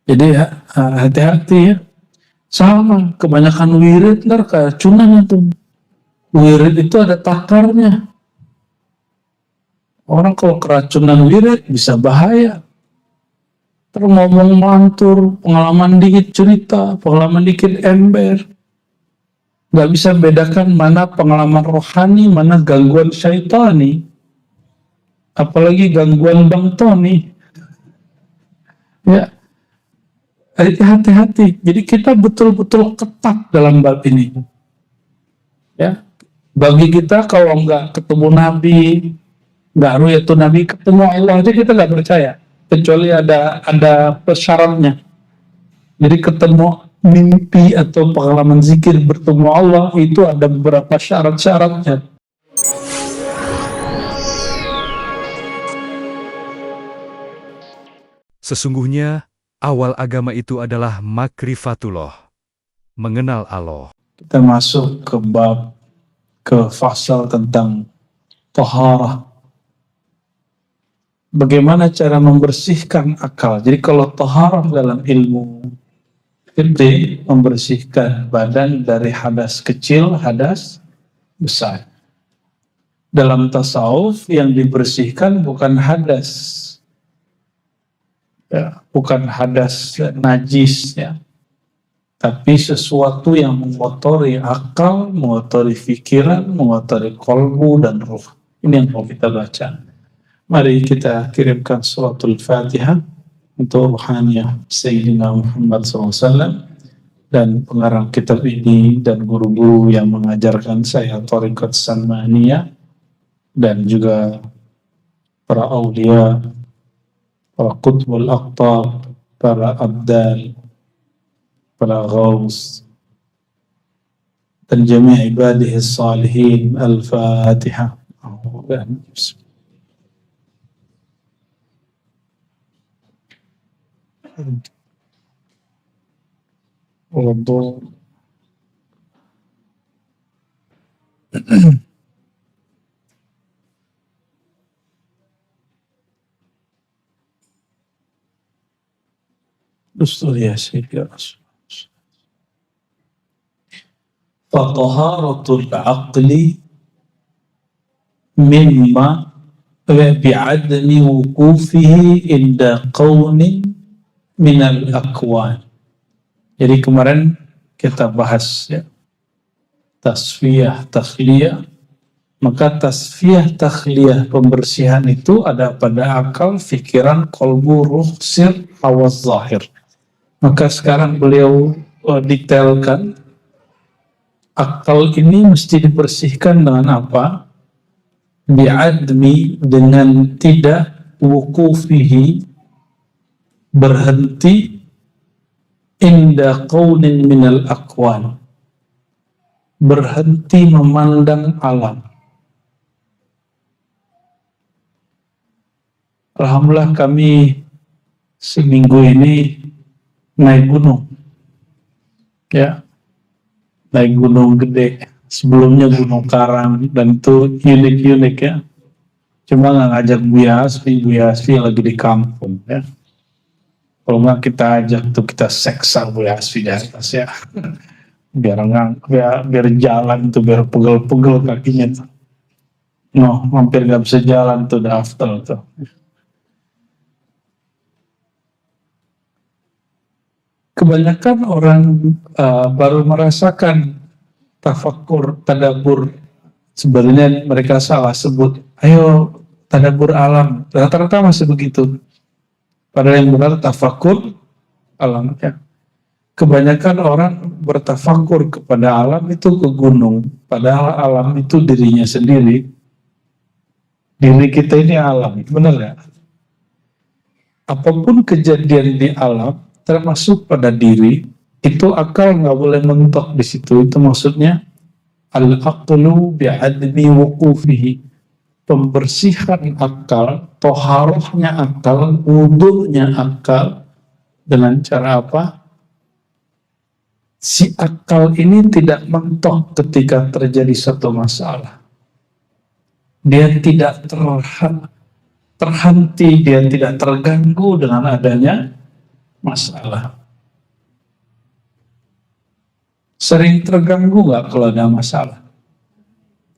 Jadi hati-hati ya. Sama, kebanyakan wirid ntar keracunan itu. Wirid itu ada takarnya. Orang kalau keracunan wirid bisa bahaya. Terus ngomong mantur, pengalaman dikit cerita, pengalaman dikit ember. Gak bisa bedakan mana pengalaman rohani, mana gangguan syaitani. Apalagi gangguan Bang Tony. Ya, hati-hati. Jadi kita betul-betul ketat dalam bab ini. Ya, bagi kita kalau nggak ketemu Nabi, nggak ru'yatun Nabi, ketemu Allah aja kita nggak percaya. Kecuali ada persyaratnya. Jadi ketemu mimpi atau pengalaman zikir bertemu Allah itu ada beberapa syarat-syaratnya. Sesungguhnya, awal agama itu adalah makrifatullah, mengenal Allah. Kita masuk ke fasal tentang taharah. Bagaimana cara membersihkan akal. Jadi kalau taharah dalam ilmu fikih, membersihkan badan dari hadas kecil, hadas besar. Dalam tasawuf yang dibersihkan bukan hadas, ya, bukan hadas najis, ya, tapi sesuatu yang mengotori akal, mengotori pikiran, mengotori kolbu dan ruh. Ini yang mau kita baca. Mari kita kirimkan suratul Fatihah untuk ruhaniyah Sayyidina Muhammad SAW dan pengarang kitab ini dan guru-guru yang mengajarkan saya Thariqat Salmaniyah dan juga para awliya, para qutbul aqtab, para abdal, para ghaus dan jami' ibadihi salihin. Al-Fatihah. Untuk Dustur ya Sayyidina Rasulullah. Fataharatul aqli mimma bi'adami wukufihi inda qawnin minal akwan. Jadi kemarin kita bahas ya, tasfiyah, takhliyah. Maka tasfiyah, takhliyah, pembersihan itu ada pada akal, fikiran, kolbu, ruh, sir, hawas zahir. Maka sekarang beliau detailkan akal ini mesti dibersihkan dengan apa? Bi'admi, dengan tidak wukufihi, berhenti inda qawnin minal akwan, berhenti memandang alam. Alhamdulillah kami seminggu ini naik gunung, ya, naik gunung gede. Sebelumnya Gunung Karang dan itu unik-unik ya. Cuma nggak ngajak Buya Asfi lagi di kampung ya. Kalau nggak kita ajak tuh kita seksa Buya Asfi di atas ya. biar jalan tuh, biar pegel-pegel kakinya tuh. No, hampir nggak bisa jalan tuh, daftar tuh. Kebanyakan orang baru merasakan tafakkur, tadabbur. Sebenarnya mereka salah sebut, ayo tadabbur alam. Rata-rata masih begitu. Padahal yang benar tafakkur alam. Ya. Kebanyakan orang bertafakkur kepada alam itu ke gunung. Padahal alam itu dirinya sendiri. Diri kita ini alam, benar ya? Apapun kejadian di alam, termasuk pada diri, itu akal nggak boleh mentok di situ. Itu maksudnya al-aqlu bi'admi wuqufihi, pembersihan akal, toharohnya akal, wudhunya akal, dengan cara apa? Si akal ini tidak mentok ketika terjadi satu masalah. Dia tidak terhenti, dia tidak terganggu dengan adanya masalah. Sering terganggu nggak kalau ada masalah?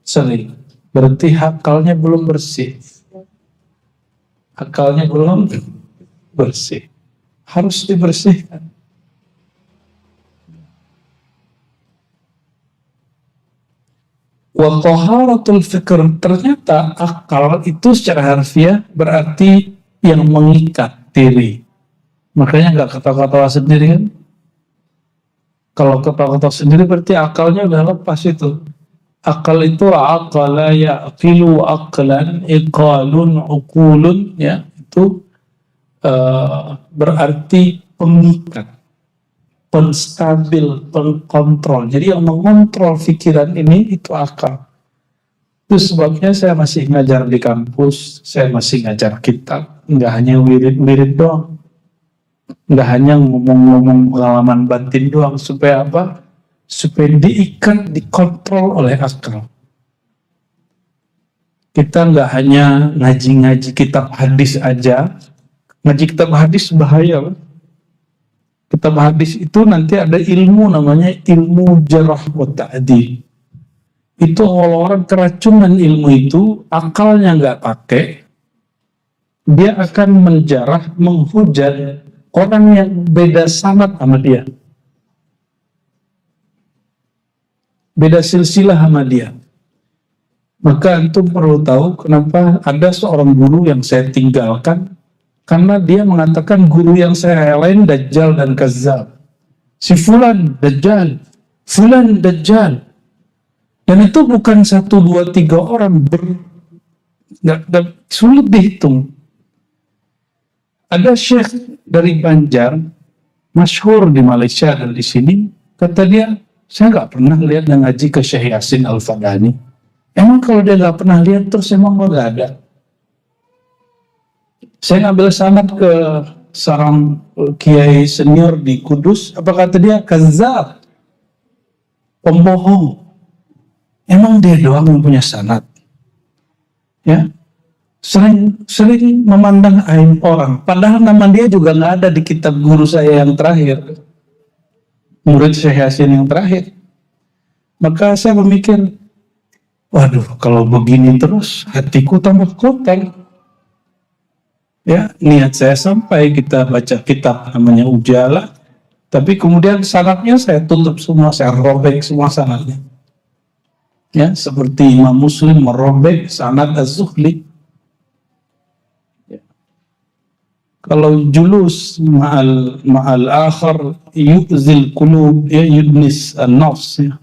Sering. Berarti akalnya belum bersih. Akalnya belum bersih. Harus dibersihkan. Wa taharatul fikr, ternyata akal itu secara harfiah berarti yang mengikat diri. Makanya nggak ketawa-ketawa sendiri kan? Kalau ketawa-ketawa sendiri berarti akalnya udah lepas itu. Akal itu aqala ya'qilu aqlan iqalun uqulun, ya, itu berarti pengikat, penstabil, pengkontrol. Jadi yang mengontrol pikiran ini itu akal. Itu sebabnya saya masih ngajar di kampus, saya masih ngajar kitab, nggak hanya wirid-wirid doang, nggak hanya ngomong-ngomong pengalaman batin doang. Supaya apa? Supaya diikat, dikontrol oleh akal. Kita nggak hanya ngaji-ngaji kitab hadis aja. Ngaji kitab hadis bahaya. Kitab hadis itu nanti ada ilmu namanya ilmu jarh wa ta'dil. Itu orang keracunan ilmu itu, akalnya nggak pakai, dia akan menjarah, menghujat orang yang beda sanad sama dia, beda silsilah sama dia. Maka antum perlu tahu kenapa ada seorang guru yang saya tinggalkan, karena dia mengatakan guru yang saya lain dajjal dan kazzab. Si fulan dajjal, fulan dajjal. Dan itu bukan 1, 2, 3 orang, sulit dihitung. Ada syekh dari Banjar, masyhur di Malaysia dan di sini, kata dia, saya nggak pernah lihat yang ngaji ke Syekh Yasin Al-Fadani. Emang kalau dia nggak pernah lihat, terus emang nggak ada? Saya ngambil sanad ke seorang kiai senior di Kudus, apa kata dia? Kazzab, pembohong. Emang dia doang yang punya sanad? Ya, sering memandang aib orang. Padahal nama dia juga nggak ada di kitab guru saya yang terakhir, murid Syekh Yasin yang terakhir. Maka saya memikir, waduh, kalau begini terus hatiku tambah kotek. Ya, niat saya sampai kita baca kitab namanya Ujala, tapi kemudian sanadnya saya tutup semua, saya robek semua sanadnya. Ya, seperti Imam Muslim merobek sanad Az-Zuhli. Ya. Kalau julus ma'al akhar yu'zil qulub, ya, yudnis an-nafs, ya,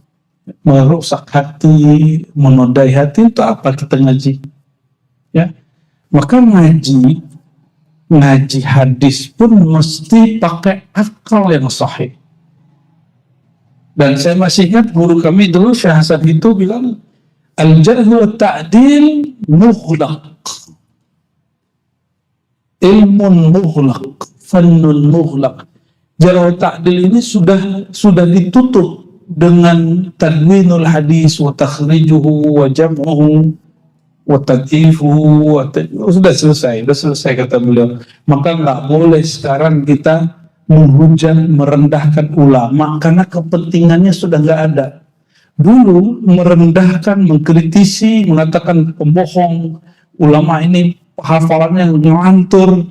merusak hati, menodai hati, itu apa kita ngaji? Ya, maka ngaji hadis pun mesti pakai akal yang sahih. Dan saya masih ingat guru kami dulu, Syekh Hasan itu bilang, al-jarh wa ta'dil mughlaq. Ilmun mughlaq, fannun mughlaq. Jarh wa ta'dil ini sudah ditutup dengan tadwinul hadis wa takhrijuhu wa jam'uhu wa tad'ifuhu, sudah selesai kata beliau. Maka nggak boleh sekarang kita menghujat, merendahkan ulama karena kepentingannya sudah nggak ada. Dulu merendahkan, mengkritisi, mengatakan pembohong, ulama ini hafalannya ngelantur,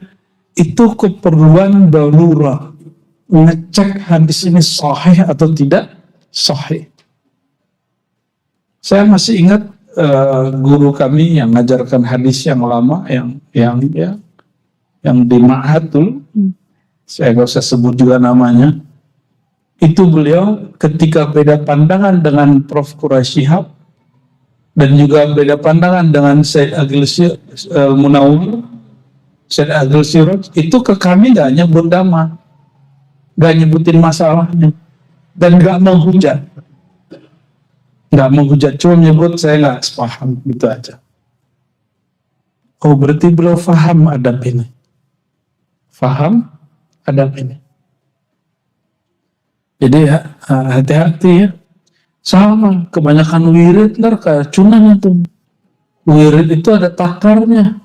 itu keperluan darurat, ngecek hadis ini sahih atau tidak sahih. Saya masih ingat guru kami yang mengajarkan hadis yang lama, yang di Ma'had dulu, saya nggak usah sebut juga namanya. Itu beliau ketika beda pandangan dengan Prof. Quraisy Shihab dan juga beda pandangan dengan Said Agil Munawwar, Said Agil Siraj, itu ke kami nggak nyebut nama, nggak nyebutin masalahnya, dan nggak menghujat, cuma menyebut saya nggak sepaham, gitu aja. Oh, berarti beliau faham adab ini, faham adab ini. Jadi hati-hati ya. Sama, kebanyakan wirid ntar keracunan itu. Wirid itu ada takarnya.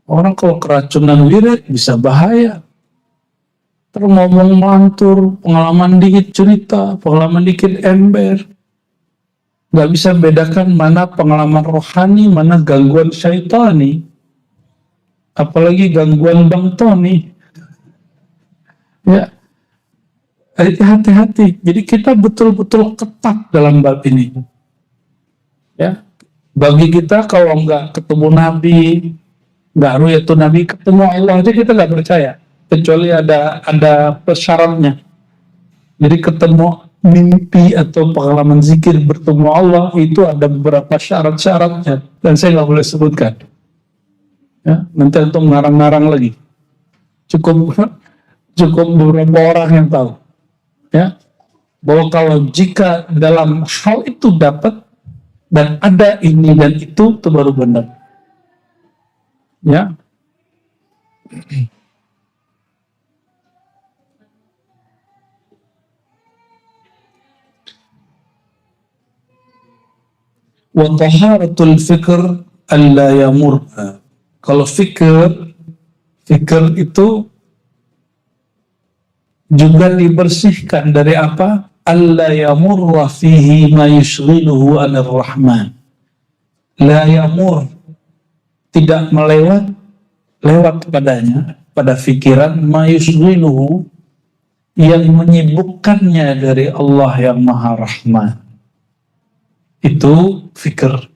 Orang kalau keracunan wirid bisa bahaya. terus ngomong melantur, pengalaman dikit cerita, pengalaman dikit ember. Nggak bisa bedakan mana pengalaman rohani, mana gangguan syaitani. Apalagi gangguan Bang Tony. Ya, hati-hati. Jadi kita betul-betul ketat dalam bab ini. Ya, bagi kita kalau nggak ketemu Nabi, nggak ru'yatun Nabi, ketemu Allah aja kita nggak percaya. Kecuali ada persyaratnya. Jadi ketemu mimpi atau pengalaman zikir bertemu Allah itu ada beberapa syarat-syaratnya dan saya nggak boleh sebutkan. Ya, nanti untuk ngarang-ngarang lagi. Cukup cukup beberapa orang yang tahu. Ya, bahwa kalau jika dalam hal itu dapat dan ada ini dan itu baru benar. Ya. Wa taharatul fikr alla yamur. Kalau fikir itu juga dibersihkan dari apa? Alla yamurra fihi ma yushghiluhu anir rahman. La yamur, tidak lewat padanya, pada fikiran ma yushghiluhu, yang menyibukkannya dari Allah yang Maha Rahman. Itu fikir.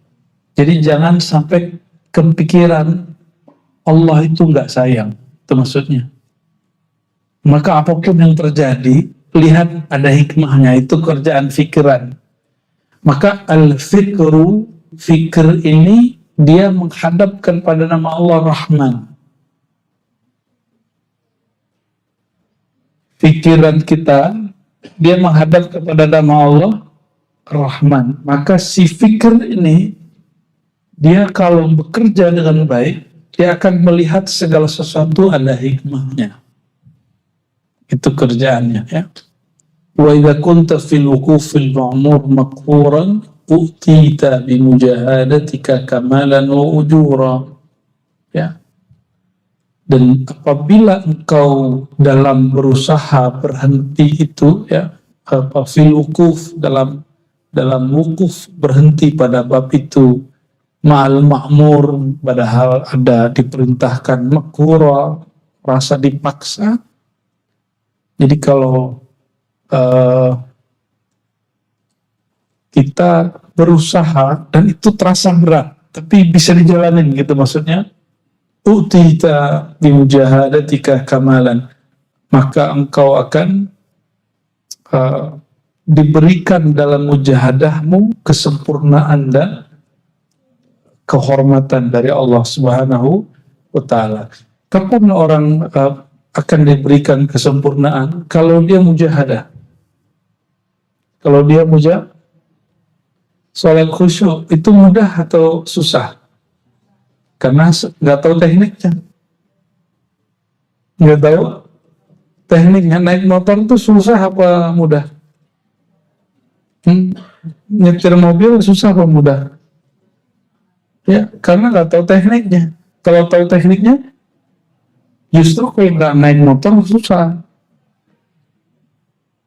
Jadi jangan sampai kepikiran Allah itu nggak sayang. Itu maksudnya. Maka apapun yang terjadi, lihat ada hikmahnya. Itu kerjaan fikiran. Maka al-fikru, fikir ini dia menghadapkan pada nama Allah Rahman. Pikiran kita, dia menghadap kepada nama Allah Rahman. Maka si fikir ini, dia kalau bekerja dengan baik, dia akan melihat segala sesuatu ada hikmahnya. Itu kerjaannya, ya. Wa idza kunta fil wuqufil ma'mur maqhuran utita bi mujahadatika kamalan wa ujura. Ya. Dan apabila engkau dalam berusaha berhenti itu, ya, fil wuquf, dalam wukuf berhenti pada bab itu, ma'al ma'mur, padahal ada diperintahkan, makhura, rasa dipaksa. Jadi kalau kita berusaha dan itu terasa berat, tapi bisa dijalanin gitu maksudnya, utita bimujahadatika kamalan, maka engkau akan diberikan dalam mujahadahmu kesempurnaan dan kehormatan dari Allah Subhanahu wa Ta'ala. Kapan orang akan diberikan kesempurnaan? Kalau dia mujahadah. Kalau dia sholat khusyuk itu mudah atau susah? Karena nggak tahu tekniknya. Nggak tahu tekniknya. Naik motor itu susah apa mudah? Nyetir mobil susah apa mudah? Ya, karena nggak tahu tekniknya. Kalau tahu tekniknya, justru kalau nggak naik motor susah.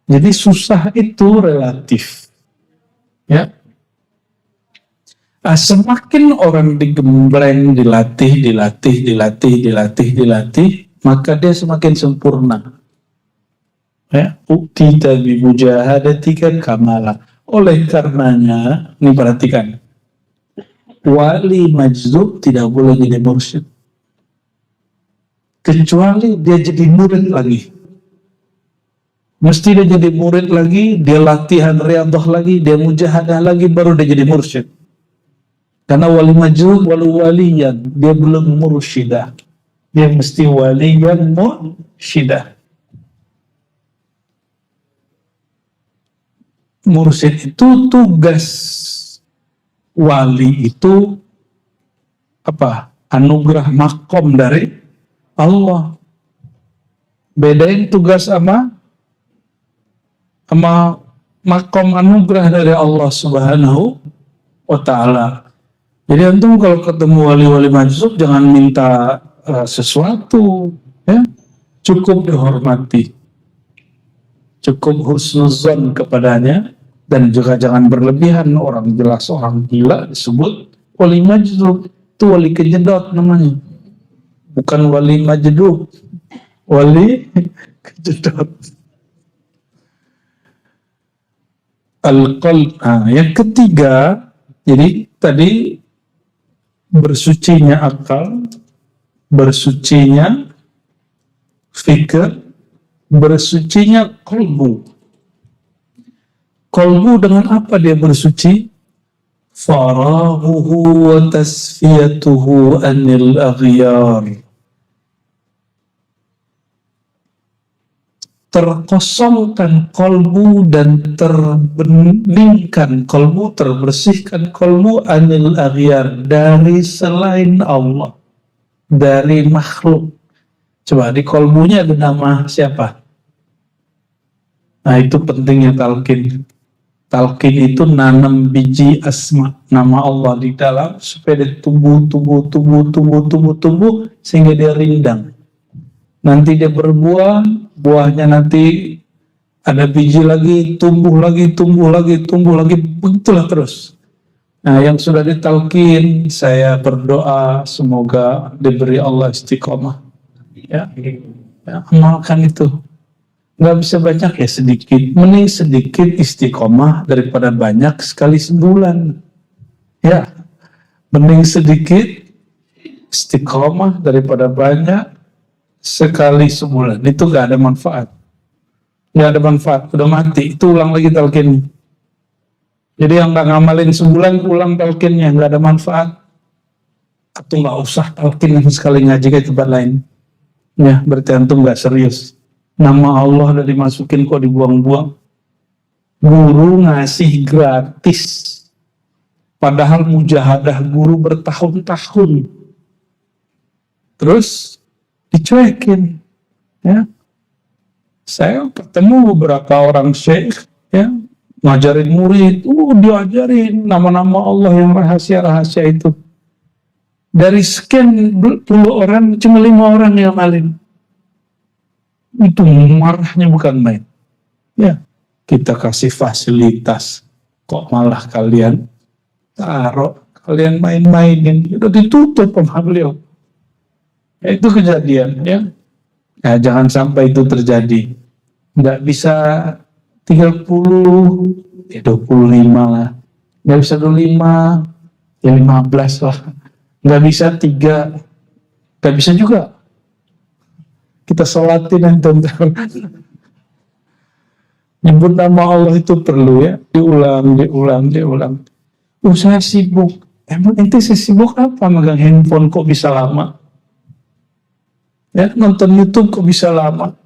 Jadi susah itu relatif. Ya. Semakin orang digembleng, dilatih, maka dia semakin sempurna. Ya, ukita bi mujahadatika kamala. Oleh karenanya, ini perhatikan. Wali majzub tidak boleh jadi mursyid. Kecuali dia jadi murid lagi. Mesti dia jadi murid lagi, dia latihan riyadhah lagi, dia mujahadah lagi, baru dia jadi mursyid. Karena wali majzub, waliyan, dia belum mursyidah. Dia mesti waliyan mursyidah. Mursyid itu tugas. Wali itu apa? Anugerah makom dari Allah. Bedain tugas sama makom anugerah dari Allah Subhanahu wa Ta'ala. Jadi antum kalau ketemu wali-wali majzub jangan minta sesuatu, ya. cukup dihormati, cukup husnuzon kepadanya, dan juga jangan berlebihan. Orang jelas orang gila disebut wali majdub, itu wali kejedot namanya, bukan wali majdub, wali kejedot. Al-qalb. Yang ketiga, jadi tadi bersucinya akal, bersucinya fikir, bersucinya kolbu. Kolbu dengan apa dia bersuci? Farahuhu wa tasfiyatuhu anil aghyar. Terkosongkan kolbu dan terbeningkan kolbu, terbersihkan kolbu anil aghyar, dari selain Allah, dari makhluk. Coba di kolbunya ada nama siapa? Nah, itu pentingnya talqin. Talqin itu nanam biji asma, nama Allah di dalam, supaya dia tumbuh sehingga dia rindang. Nanti dia berbuah, buahnya nanti ada biji lagi, tumbuh lagi, begitulah terus. Nah, yang sudah ditalkin, saya berdoa semoga diberi Allah istiqomah. Ya, amalkan itu. Nggak bisa banyak ya, sedikit. Mending sedikit istiqomah daripada banyak sekali sebulan. Ya, mending sedikit istiqomah daripada banyak sekali sebulan. Itu nggak ada manfaat. Nggak ada manfaat, udah mati. Itu ulang lagi talqin. Jadi yang nggak ngamalin sebulan, ulang talqinnya, nggak ada manfaat. Atau nggak usah talqin sekali ngaji ke tempat lain. Ya, berarti antum nggak serius. Nama Allah udah dimasukin kok dibuang-buang. Guru ngasih gratis, padahal mujahadah guru bertahun-tahun, terus dicuekin. Ya, saya ketemu beberapa orang syekh, ya, ngajarin murid, diajarin nama-nama Allah yang rahasia-rahasia itu. Dari sekian 10 orang, cuma 5 orang yang ngamalin. Itu marahnya bukan main. Ya, kita kasih fasilitas, kok malah kalian taruh, kalian main-mainin. Udah ditutup sama beliau. Ya, itu kejadian, ya. Nah, jangan sampai itu terjadi. Nggak bisa 30, ya 25 lah. Nggak bisa 25, ya 15 lah. Nggak bisa 3, nggak bisa juga. Kita sholatin yang tentang nyebut nama Allah itu perlu, ya, diulang. Saya sibuk. Emang ente sibuk apa megang handphone kok bisa lama? Ya, nonton YouTube kok bisa lama?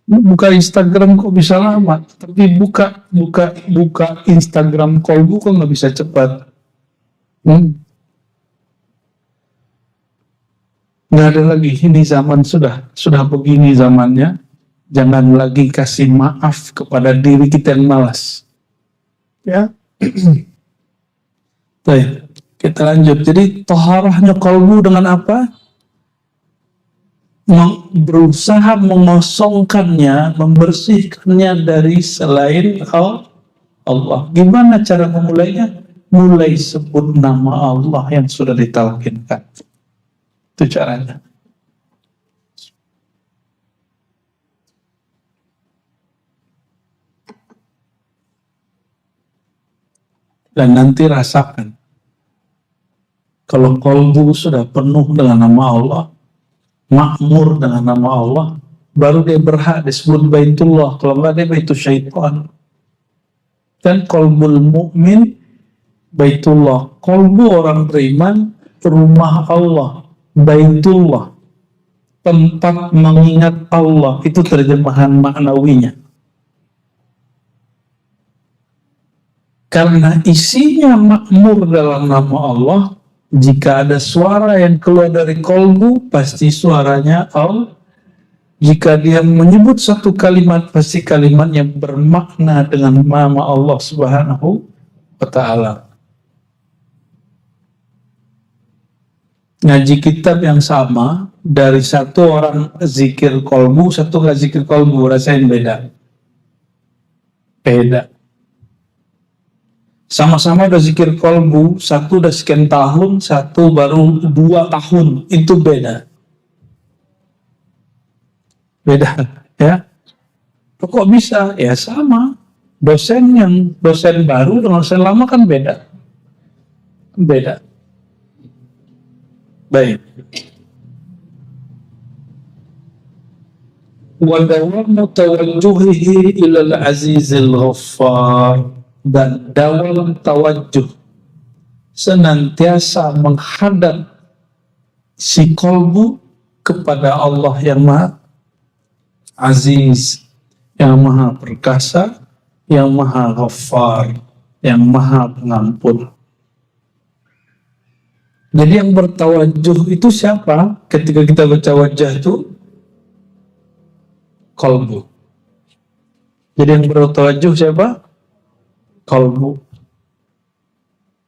Buka Instagram kok bisa lama? Tapi buka Instagram kolbu kok nggak bisa cepat? Nggak ada lagi, ini zaman sudah begini zamannya. Jangan lagi kasih maaf kepada diri kita yang malas. Ya. Baik, kita lanjut. Jadi toharahnya kolbu dengan apa? Berusaha mengosongkannya, membersihkannya dari selain Allah. Gimana cara memulainya? Mulai sebut nama Allah yang sudah ditalkinkan. Itu caranya. Dan nanti rasakan, kalau kolbu sudah penuh dengan nama Allah, makmur dengan nama Allah, baru dia berhak disebut Baitullah. Kalau nggak, dia Baitul Syaitan. Dan kolbul mukmin Baitullah. Kolbu orang beriman, rumah Allah, Baitullah, tempat mengingat Allah. Itu terjemahan maknawinya. Karena isinya makmur dalam nama Allah, jika ada suara yang keluar dari kolbu, pasti suaranya Allah. Jika dia menyebut satu kalimat, pasti kalimatnya bermakna dengan nama Allah Subhanahu wa Ta'ala. ngaji kitab yang sama, dari satu orang zikir kolbu, satu nggak zikir kolbu, rasain beda. Beda. Sama-sama udah zikir kolbu, satu udah sekian tahun, satu baru 2 tahun, itu beda. Beda, ya. Kok bisa? Ya sama. Dosen baru dengan dosen lama kan beda. Beda. Baik. Wa dawamu tawajjuhihi ilal azizil ghaffar, dan dawam tawajjuh senantiasa menghadap si kolbu kepada Allah yang Maha Aziz, yang Maha Perkasa, yang Maha Ghaffar, yang Maha Pengampun. Jadi yang bertawajuh itu siapa? Ketika kita baca wajah itu kolbu. Jadi yang bertawajuh siapa? Kolbu.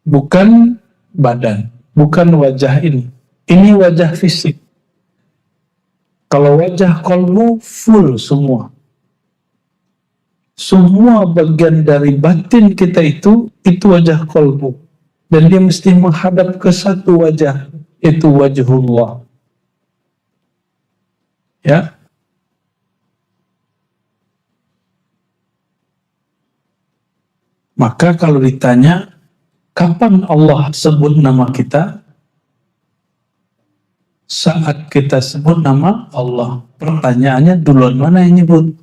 Bukan badan, bukan wajah ini. Ini wajah fisik. Kalau wajah kolbu full semua. Semua bagian dari batin kita itu wajah kolbu. Dan dia mesti menghadap ke satu wajah, itu wajhullah. Ya. Maka kalau ditanya, kapan Allah sebut nama kita? Saat kita sebut nama Allah. Pertanyaannya, duluan mana yang nyebut?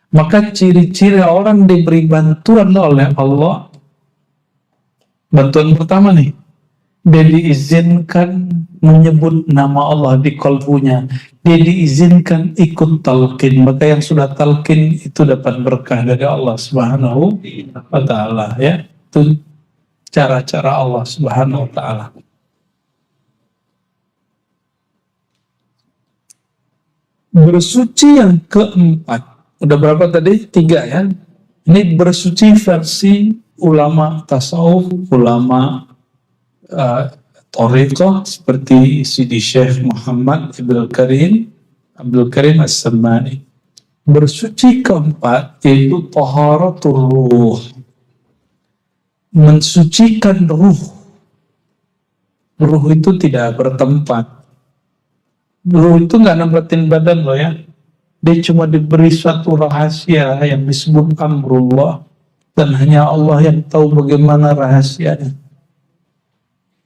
Maka ciri-ciri orang diberi bantuan oleh Allah. Bantuan pertama nih, dia diizinkan menyebut nama Allah di kolbunya. Dia diizinkan ikut talqin. Maka yang sudah talqin itu dapat berkah dari Allah Subhanahu wa ta'ala. Ya, itu cara-cara Allah Subhanahu wa ta'ala. Bersuci yang keempat. Udah berapa tadi? 3 ya. Ini bersuci versi ulama tasawuf, ulama Thariqah seperti Sidi Syekh Muhammad Abdul Karim As-Samani. Bersuci keempat yaitu taharatul ruh. Mensucikan ruh. Ruh itu tidak bertempat. Ruh itu nggak nempatin badan loh ya. Dia cuma diberi suatu rahasia yang disebut amrullah. Dan hanya Allah yang tahu bagaimana rahasianya.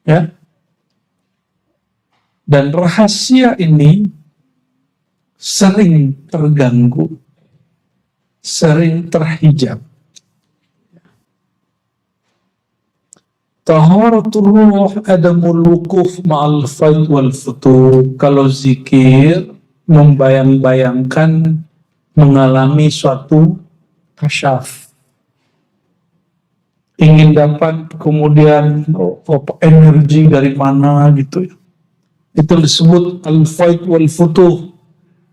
Ya. Dan rahasia ini sering terganggu, sering terhijab. Taharatul ruh adamul wukuf ma'al faid wal futur. Kalau zikir membayang-bayangkan mengalami suatu kasyaf. Ingin dapat kemudian energi dari mana gitu ya. Itu disebut al-faid wal futuh.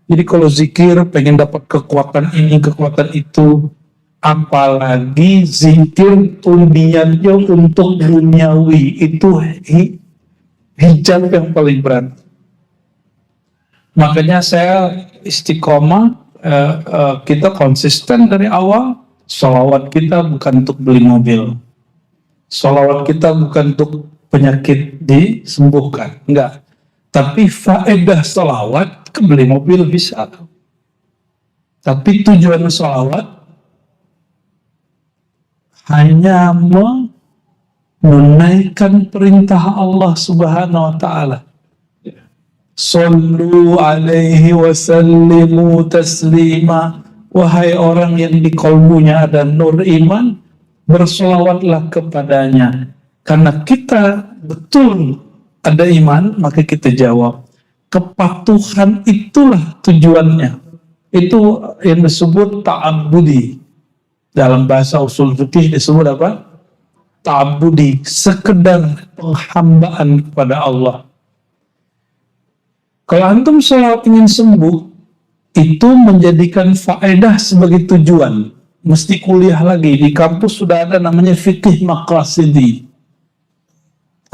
Jadi kalau zikir pengen dapat kekuatan ini, kekuatan itu, apalagi zikir niatnya untuk duniawi, itu hijab yang paling berat. Makanya saya istiqomah, kita konsisten dari awal. Sholawat kita bukan untuk beli mobil. Sholawat kita bukan untuk penyakit disembuhkan. Enggak. Tapi faedah sholawat ke beli mobil bisa. Tapi tujuan sholawat hanya menunaikan perintah Allah Subhanahu wa ta'ala. Sallu alaihi wasallimu taslima. Wahai orang yang di kolbunya ada nur iman, bersolawatlah kepadanya. Karena kita betul ada iman, maka kita jawab. Kepatuhan itulah tujuannya. Itu yang disebut ta'abbudi. Dalam bahasa usul fikih disebut apa? Ta'abbudi, sekedar penghambaan kepada Allah. Kalau antum sholat ingin sembuh, itu menjadikan faedah sebagai tujuan. Mesti kuliah lagi. Di kampus sudah ada namanya fikih maqasidi.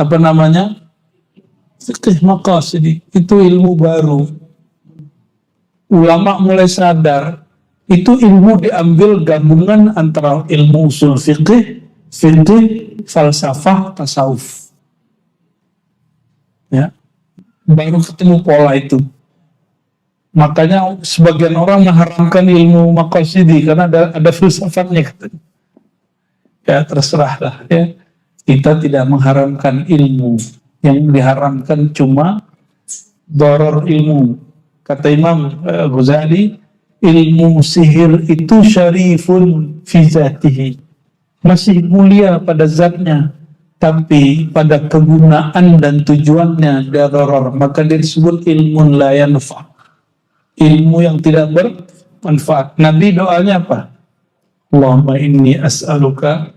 apa namanya, fikih maqasid itu ilmu baru. Ulama mulai sadar itu ilmu diambil gabungan antara ilmu usul fikih, falsafah, tasawuf. Ya, baru ketemu pola itu. Makanya sebagian orang mengharamkan ilmu maqasidi karena ada filsafatnya katanya. Ya terserahlah ya. Kita tidak mengharamkan ilmu. Yang diharamkan cuma darar ilmu. Kata Imam Ghazali, ilmu sihir itu syarifun fi zatihi. Masih mulia pada zatnya. Tapi pada kegunaan dan tujuannya darar. Maka disebut ilmun la yanfa'. Ilmu yang tidak bermanfaat. Nabi doanya apa? Allahumma inni as'aluka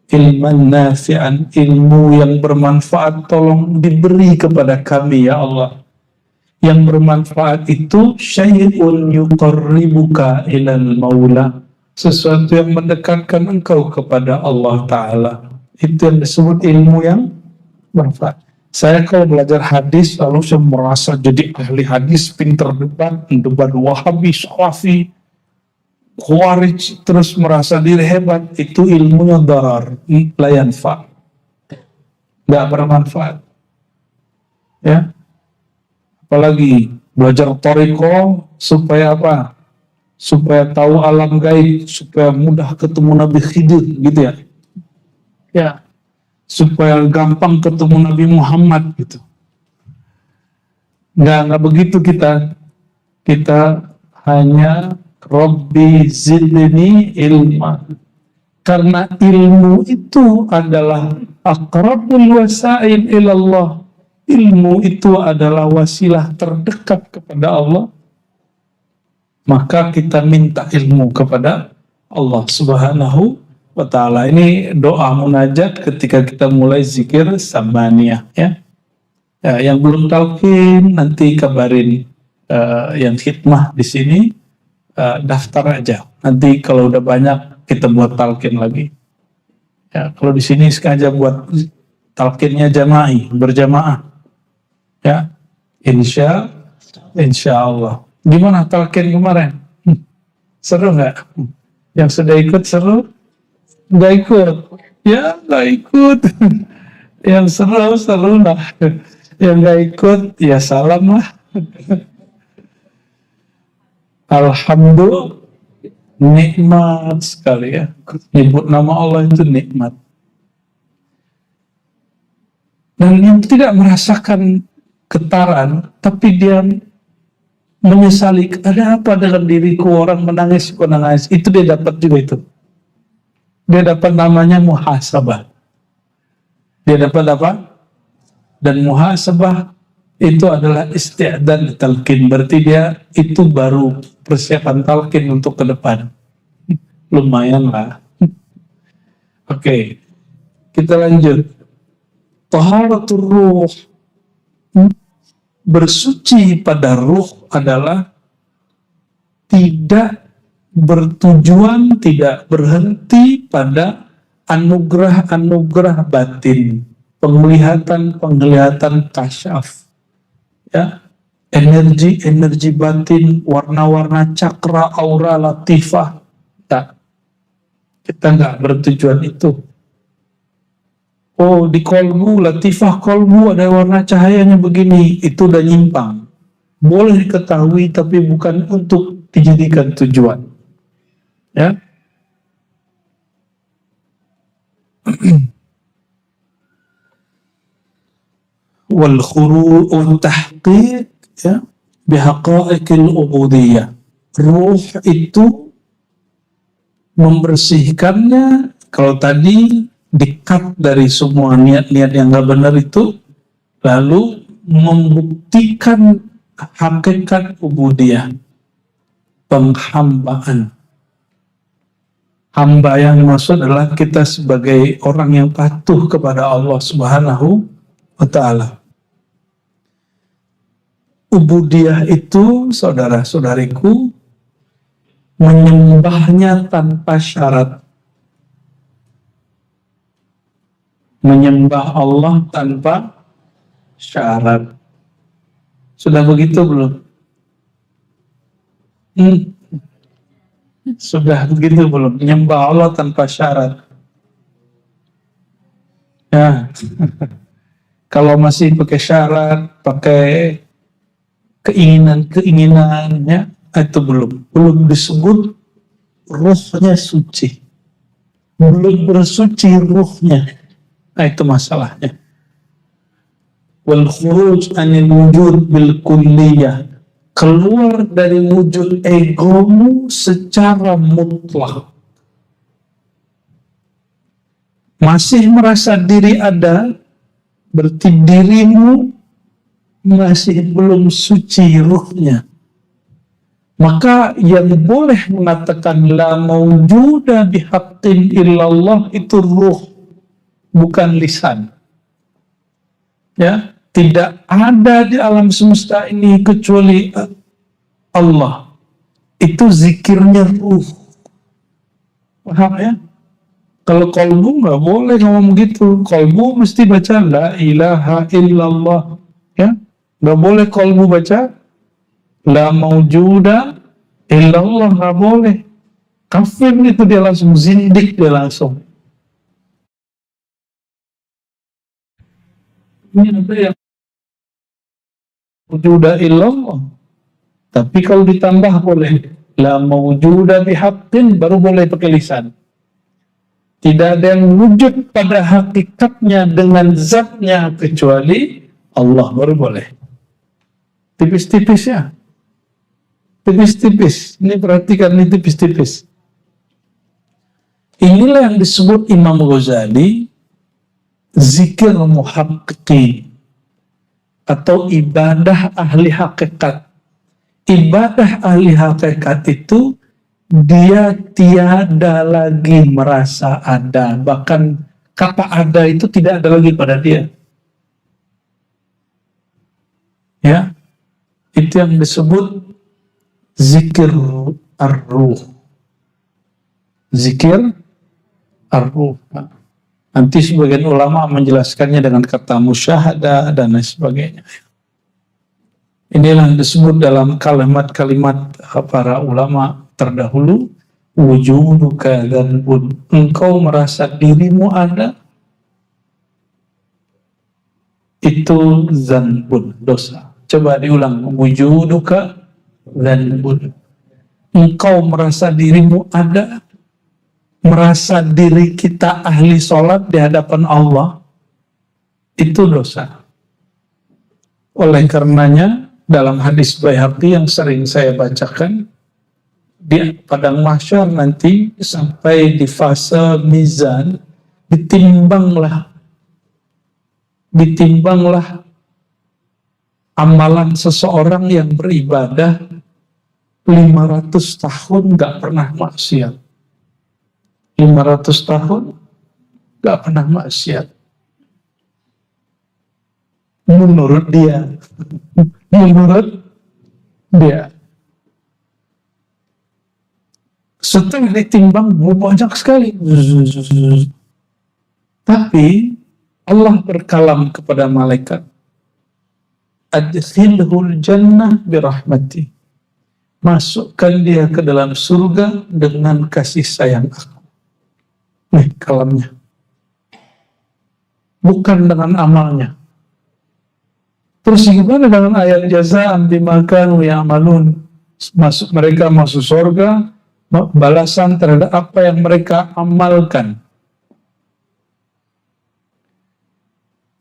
ilman nafi'an, ilmu yang bermanfaat tolong diberi kepada kami ya Allah. Yang bermanfaat itu syai'un yuqarribuka ilal maula, sesuatu yang mendekatkan engkau kepada Allah Ta'ala. Itu yang disebut ilmu yang bermanfaat. Saya kalau belajar hadis lalu saya merasa jadi ahli hadis, pinter debat Wahabi, Salafi, Khawarij, terus merasa diri hebat. Itu ilmunya darar, la yanfa', nggak bermanfaat. Ya, apalagi belajar thariqah supaya apa? Supaya tahu alam gaib, supaya mudah ketemu Nabi Khidir, gitu ya. Ya, supaya gampang ketemu Nabi Muhammad gitu. Nggak begitu kita. Kita hanya Rabbi zidni ilma. Karena ilmu itu adalah aqrabul wasail ilallah. Ilmu itu adalah wasilah terdekat kepada Allah. Maka kita minta ilmu kepada Allah Subhanahu wa ta'ala. Ini doa munajat ketika kita mulai zikir samaniyah ya. Ya, yang belum talqin nanti kabarin yang khidmah di sini, daftar aja. Nanti kalau udah banyak kita buat talqin lagi. Ya, kalau di sini sengaja buat talqinnya jama'i, berjamaah. Ya. Insya Allah. Gimana talqin kemarin? Seru nggak? Yang sudah ikut seru? Nggak ikut, ya nggak ikut. Yang seru lah. Yang nggak ikut, ya salam lah. Alhamdulillah, nikmat sekali ya. Nyebut nama Allah itu nikmat. Dan yang tidak merasakan getaran, tapi dia menyesali, ada apa dengan diriku, orang menangis, itu dia dapat juga itu. Dia dapat namanya muhasabah. Dia dapat apa? Dan muhasabah itu adalah isti'dad talqin. Berarti dia itu baru persiapan talqin untuk ke depan. Lumayan lah. Oke. Kita lanjut. Taharatul ruh. Bersuci pada ruh adalah tidak bertujuan, tidak berhenti pada anugerah-anugerah batin, penglihatan kasyaf, ya, energi batin, warna-warna cakra, aura, latifah. Tak, kita nggak bertujuan itu. Oh, di kolbu, latifah kolbu ada warna cahayanya begini, itu udah nyimpang. Boleh diketahui tapi bukan untuk dijadikan tujuan. Ya. Wal khuru'u tahqiq ya bihaqa'iqil ubudiyah. Ruh itu membersihkannya. Kalau tadi dikat dari semua niat-niat yang nggak benar itu, lalu membuktikan hakikat ubudiyah, penghambaan. Hamba yang maksud adalah kita sebagai orang yang patuh kepada Allah Subhanahu wa ta'ala. Ubudiyah itu, saudara-saudariku, menyembahnya tanpa syarat. menyembah Allah tanpa syarat. Sudah begitu belum? Sudah begitu belum? Menyembah Allah tanpa syarat. Ya, kalau masih pakai syarat, pakai keinginan-keinginannya, itu belum disebut ruhnya suci. Belum bersuci ruhnya. Nah, itu masalahnya. Wal khuruj anil wujud bil kulliyah, keluar dari wujud egomu secara mutlak. Masih merasa diri ada, berarti dirimu masih belum suci ruhnya. Maka yang boleh mengatakan la mawjuda bihaqqin illallah itu ruh, bukan lisan. Ya, tidak ada di alam semesta ini kecuali Allah. Itu zikirnya ruh. Paham ya? Kalau kalbu nggak boleh ngomong gitu. Kalbu mesti baca la ilaha illallah. Ya, nggak boleh kalbu baca la mawjuda illallah, nggak boleh. Kafir itu, dia langsung zindik, dia langsung. Ini ada yang mawjuda illallah. Tapi kalau ditambah boleh la mawjuda bihaqqin, baru boleh pakai lisan. Tidak ada yang wujud pada hakikatnya dengan zatnya kecuali Allah, baru boleh. Tipis-tipis ya. Tipis-tipis. Ini perhatikan, ini tipis-tipis. Inilah yang disebut Imam Ghazali zikir muhaqqiqin atau ibadah ahli hakikat. Ibadah ahli hakikat itu dia tiada lagi merasa ada, bahkan kata ada itu tidak ada lagi pada dia. Ya, itu yang disebut zikir ar-ruh. Zikir ar-ruh. Nanti sebagian ulama menjelaskannya dengan kata musyahadah dan lain sebagainya. Inilah yang disebut dalam kalimat-kalimat para ulama terdahulu, wujuduka dzanbun, engkau merasa dirimu ada, itu dzanbun, dosa. Coba diulang, wujuduka dzanbun, engkau merasa dirimu ada, merasa diri kita ahli sholat di hadapan Allah, itu dosa. Oleh karenanya dalam hadis Baihaqi yang sering saya bacakan, di padang mahsyar nanti sampai di fase mizan, ditimbanglah amalan seseorang yang beribadah 500 tahun gak pernah maksiat. 500 tahun gak pernah maksiat. Menurut dia. Setelah ditimbang banyak sekali. Tapi Allah berkalam kepada malaikat, adkhilhul jannah birahmati, masukkan dia ke dalam surga dengan kasih sayang aku. Nih kalamnya, bukan dengan amalnya. Terus gimana dengan ayat jazaan bima kanu ya'malun, mereka masuk surga balasan terhadap apa yang mereka amalkan.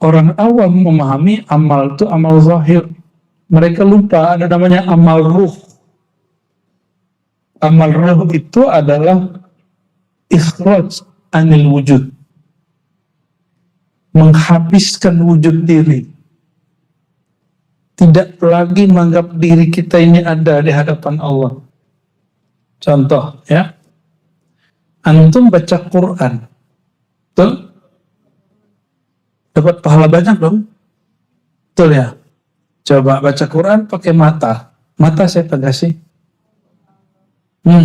Orang awam memahami amal itu amal zahir. Mereka lupa ada namanya amal ruh. Amal ruh itu adalah ikhraj anil wujud, menghabiskan wujud diri. Tidak lagi menganggap diri kita ini ada di hadapan Allah. Contoh ya, antum baca Quran, betul? Dapat pahala banyak dong, betul ya? Coba baca Quran pakai mata saya kasih.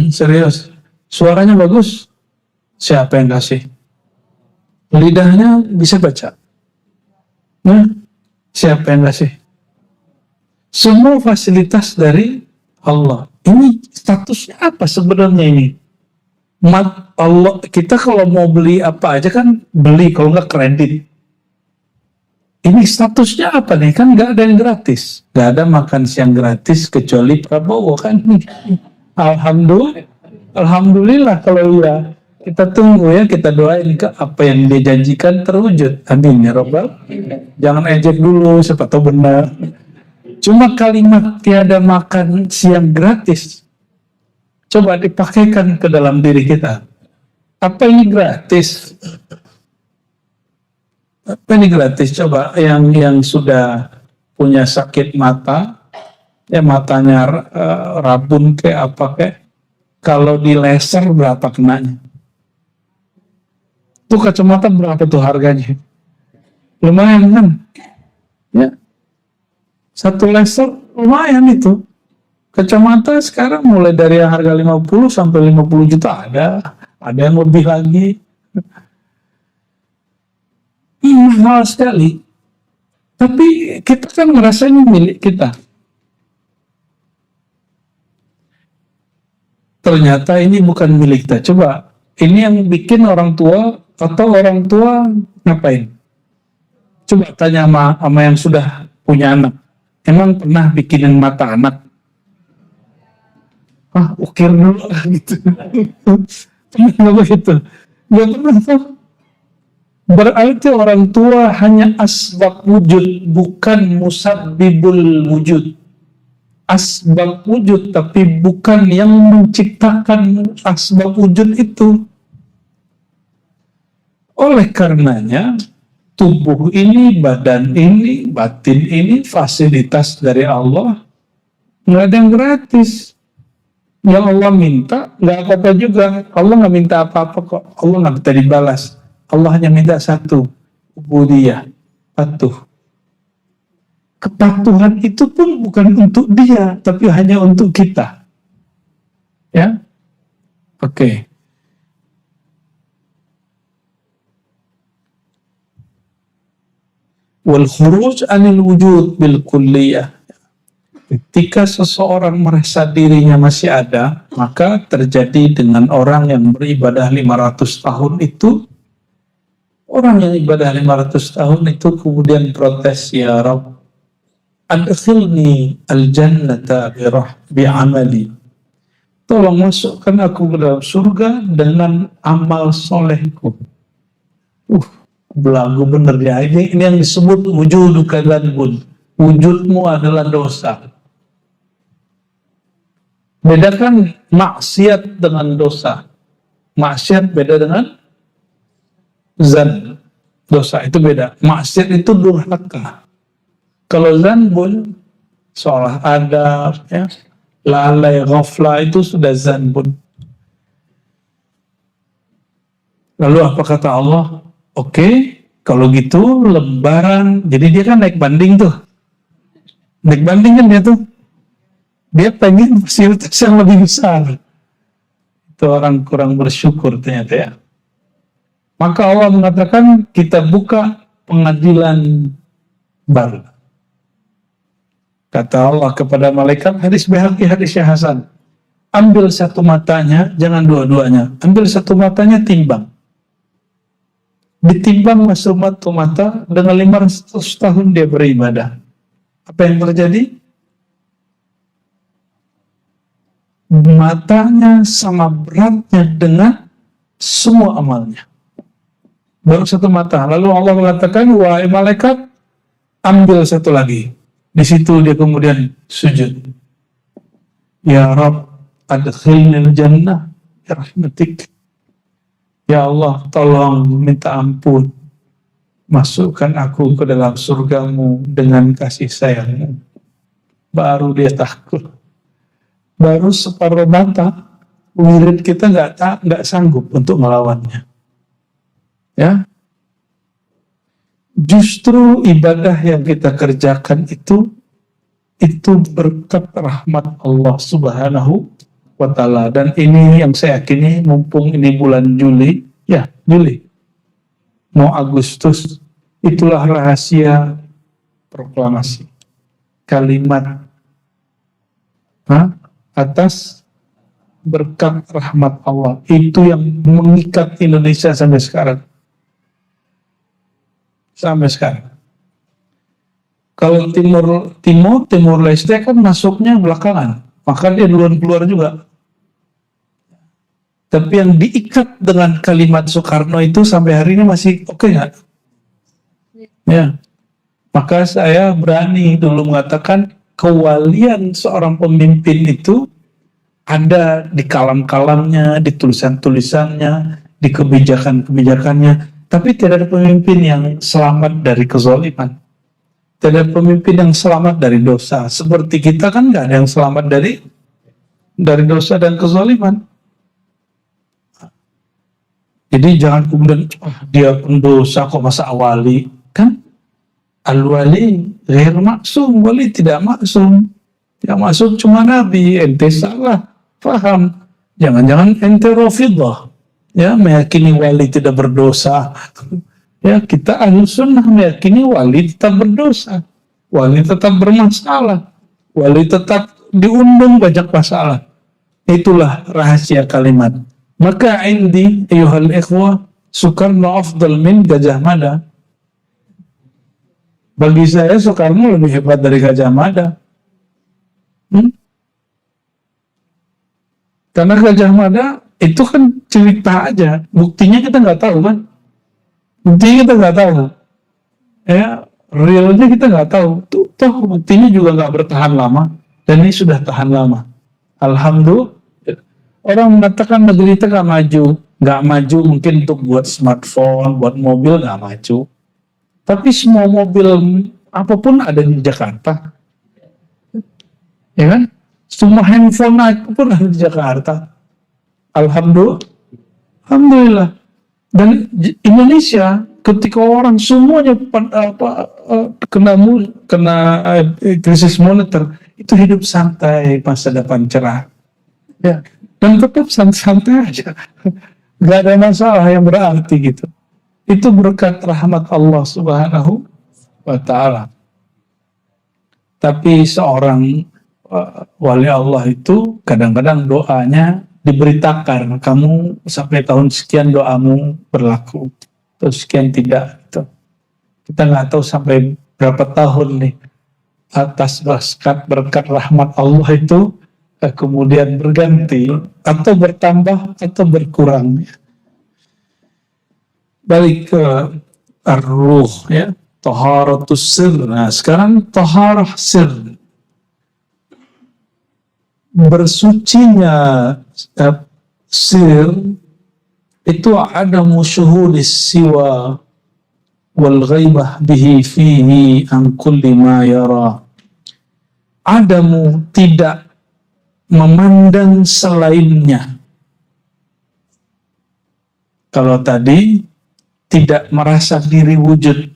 Serius, suaranya bagus, siapa yang kasih? lidahnya bisa baca. Nah, siapa yang kasih? Semua fasilitas dari Allah. Ini statusnya apa sebenarnya ini? Allah, kita kalau mau beli apa aja kan beli, kalau nggak kredit. Ini statusnya apa nih? Kan nggak ada yang gratis. Nggak ada makan siang gratis kecuali Prabowo kan. Alhamdulillah, Alhamdulillah kalau ya. Kita tunggu ya, kita doain ke apa yang dia janjikan terwujud. Amin ya Rabbal. Jangan ejek dulu, siapa tahu benar. Cuma kalimat tiada makan siang gratis, coba dipakaikan ke dalam diri kita. Apa ini gratis? Apa ini gratis? Coba yang sudah punya sakit mata, ya matanya rabun kayak apa kayak, kalau di laser berapa kenanya? Tuh kacamata berapa tuh harganya? Lumayan kan? Ya, satu laser lumayan itu. Kacamata sekarang mulai dari harga 50 sampai 50 juta ada yang lebih lagi. Mahal sekali. Tapi kita kan merasa ini milik kita. Ternyata ini bukan milik kita. Coba, ini yang bikin orang tua atau orang tua ngapain? Coba tanya sama yang sudah punya anak. Emang pernah bikinin mata anak? Ukir dulu gitu. Pernah begitu? Gak pernah tuh. Berarti orang tua hanya asbab wujud, bukan musabbibul wujud. Asbab wujud, tapi bukan yang menciptakan asbab wujud itu. Oleh karenanya, tubuh ini, badan ini, batin ini, fasilitas dari Allah, nggak ada yang gratis. Yang Allah minta, nggak apa-apa juga. Allah nggak minta apa-apa kok. Allah nggak minta dibalas. Allah hanya minta satu, ubudiyah, patuh. Kepatuhan itu pun bukan untuk dia, tapi hanya untuk kita. Ya, oke. Wal khuruj anil wujud bil kulliyah. Ketika seseorang merasa dirinya masih ada, maka terjadi dengan orang yang beribadah 500 tahun itu, orang yang ibadah 500 tahun itu kemudian protes, ya Rabb, adkhilni al-jannata bi'amali. Tolong masukkan aku ke dalam surga dengan amal solehku. Belagu bener ya. Ini yang disebut wujuduka dzanbun. Wujudmu adalah dosa. Bedakan maksiat dengan dosa. Maksiat beda dengan zan. Dosa itu beda. Maksiat itu durhaka. Kalau zanbun, seolah adab, ya, lalai, ghafla, itu sudah zanbun. Lalu apa kata Allah? Oke, kalau gitu lebaran, jadi dia kan naik banding tuh. Naik banding kan dia tuh. Dia pengen fasilitas yang lebih besar. Itu orang kurang bersyukur ternyata ya. Maka Allah mengatakan kita buka pengadilan baru. Kata Allah kepada malaikat, hadis Baihaqi, hadisnya Hasan. Ambil satu matanya, jangan dua-duanya. Ambil satu matanya, timbang. Ditimbang masuk mata dengan 500 tahun dia beribadah. Apa yang terjadi? Matanya sama beratnya dengan semua amalnya. Baru satu mata. Lalu Allah mengatakan, wahai malaikat, ambil satu lagi. Di situ dia kemudian sujud. Ya Rabb, adkhilnil jannah ya rahmatik. Ya Allah, tolong minta ampun. Masukkan aku ke dalam surgamu dengan kasih sayangmu. Baru dia takut. Baru separuh mata, wirid kita nggak sanggup untuk melawannya. Ya, justru ibadah yang kita kerjakan itu berkat rahmat Allah Subhanahu wa Ta'ala. Dan ini yang saya yakini, mumpung ini bulan Juli, ya Juli, mau Agustus, itulah rahasia proklamasi. Kalimat atas berkat rahmat Allah. Itu yang mengikat Indonesia sampai sekarang. Sampai sekarang. Kalau Timur Leste kan masuknya belakangan. Maka dia duluan keluar juga. Tapi yang diikat dengan kalimat Soekarno itu sampai hari ini masih oke nggak? Ya. Maka saya berani dulu mengatakan kewalian seorang pemimpin itu ada di kalam-kalamnya, di tulisan-tulisannya, di kebijakan-kebijakannya. Tapi tidak ada pemimpin yang selamat dari kezaliman. Tidak ada pemimpin yang selamat dari dosa. Seperti kita kan nggak ada yang selamat dari dosa dan kezaliman. Jadi jangan kemudian dia pendosa kok masa wali. Kan al-wali ghair maksum, wali tidak maksum. Yang maksum cuma Nabi, ente salah paham. Jangan-jangan ente Rafidhah, ya, meyakini wali tidak berdosa. Ya, kita Ahlus Sunnah meyakini wali tetap berdosa, wali tetap bermasalah, wali tetap diundang banyak masalah. Itulah rahasia kalimat. Maka indi ayuhal ikhwah, Soekarno afdal min Gajah Mada. Bagi saya Soekarno lebih hebat dari Gajah Mada. Karena Gajah Mada itu kan cerita aja, buktinya kita nggak tahu kan, buktinya kita nggak tahu, ya realnya kita nggak tahu. Toh buktinya juga nggak bertahan lama, dan ini sudah tahan lama. Alhamdulillah. Orang mengatakan negeri kita nggak maju mungkin untuk buat smartphone, buat mobil nggak maju, tapi semua mobil apapun ada di Jakarta, ya kan? Semua handphone apapun ada di Jakarta. Alhamdulillah. Dan Indonesia ketika orang semuanya kena krisis moneter, itu hidup santai, masa depan cerah. Ya, dan tetap santai aja. Gak ada masalah yang berarti gitu. Itu berkat rahmat Allah Subhanahu wa ta'ala. Tapi seorang wali Allah itu kadang-kadang doanya diberitakan, kamu sampai tahun sekian doamu berlaku, terus sekian tidak. Gitu. Kita nggak tahu sampai berapa tahun nih atas berkat rahmat Allah itu kemudian berganti atau bertambah atau berkurang. Balik ke ar-ruh, ya, taharatus sir. Nah sekarang taharah sir, bersucinya sir itu ada musyuhudis siwa wal ghaibah bihi fihi an kulli ma yara. Adamu tidak memandang selainnya. Kalau tadi tidak merasa diri wujud,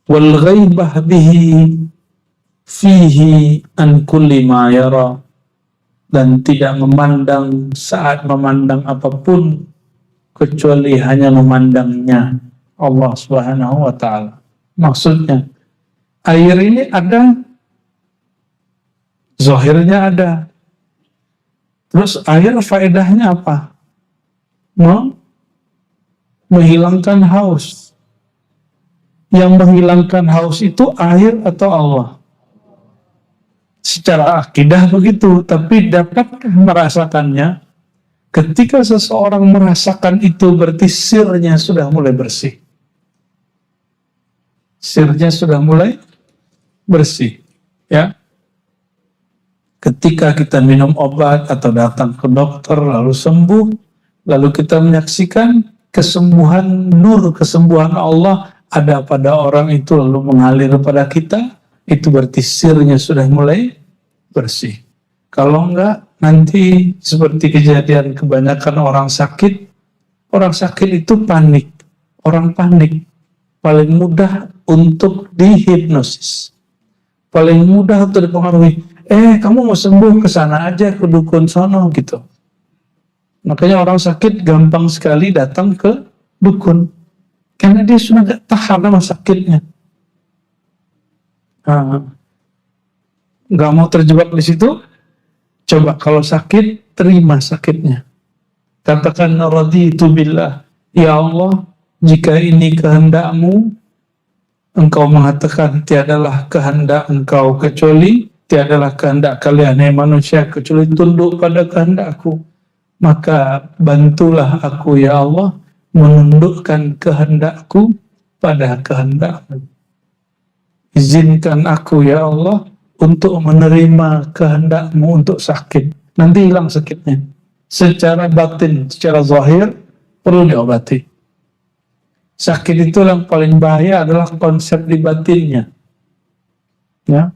wal ghaibah bihi fihi an kulli ma yara, dan tidak memandang saat memandang apapun kecuali hanya memandangnya Allah Subhanahu wa ta'ala. Maksudnya air ini ada, zahirnya ada. Terus air faedahnya apa? Menghilangkan haus. Yang menghilangkan haus itu air atau Allah? Secara akidah begitu, tapi dapatkah merasakannya? Ketika seseorang merasakan itu, berarti sirnya sudah mulai bersih. Sirnya sudah mulai bersih, ya. Ketika kita minum obat atau datang ke dokter lalu sembuh, lalu kita menyaksikan kesembuhan nur, kesembuhan Allah ada pada orang itu lalu mengalir pada kita, itu berarti sirnya sudah mulai bersih. Kalau enggak, nanti seperti kejadian kebanyakan orang sakit itu panik. Orang panik paling mudah untuk dihipnosis, paling mudah untuk dipengaruhi. Kamu mau sembuh, ke sana aja, ke dukun sono gitu. Makanya orang sakit gampang sekali datang ke dukun. Karena dia sudah gak tahan sama sakitnya. Gak mau terjebak di situ, coba kalau sakit, terima sakitnya. Katakan raditu billah, ya Allah, jika ini kehendak-Mu, Engkau mengatakan tiadalah kehendak Engkau kecuali, tiadalah kehendak kalian hai manusia kecuali tunduk pada kehendak-Ku. Maka bantulah aku ya Allah menundukkan kehendak-Ku pada kehendak-Mu. Izinkan aku ya Allah untuk menerima kehendak-Mu untuk sakit. Nanti hilang sakitnya. Secara batin, secara zahir perlu diobati. Sakit itu yang paling bahaya adalah konsep di batinnya. Ya.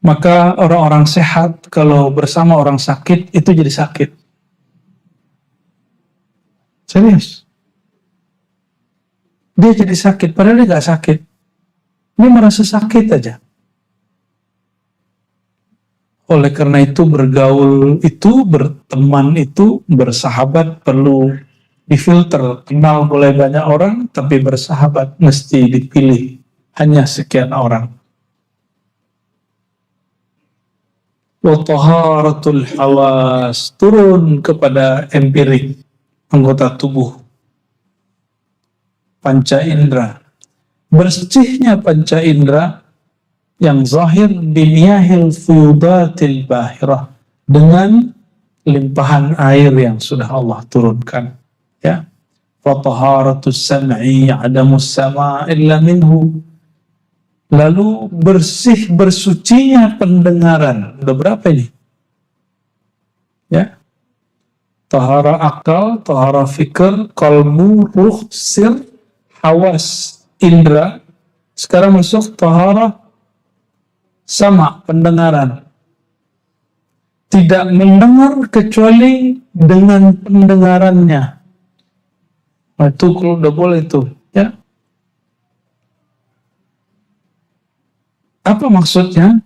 Maka orang-orang sehat kalau bersama orang sakit itu jadi sakit. Serius. Dia jadi sakit, padahal dia gak sakit. Dia merasa sakit aja. Oleh karena itu bergaul itu, berteman itu, bersahabat perlu difilter. Kenal boleh banyak orang, tapi bersahabat mesti dipilih hanya sekian orang. Wa taharatul hawas, turun kepada empirik anggota tubuh. Panca indera. Bersihnya panca indera yang zahir biniyahil fuyudatil bahirah, dengan limpahan air yang sudah Allah turunkan. Ya. Fa taharatus sam'i adamus sama' illa minhu. Lalu bersih bersucinya pendengaran. Udah berapa ini? Ya. Tahara akal, tahara fikir, qalbu, ruh, sir, hawas, indra. Sekarang masuk tahara sama, pendengaran. Tidak mendengar kecuali dengan pendengarannya. Nah, itu kalau udah boleh itu, ya. Apa maksudnya?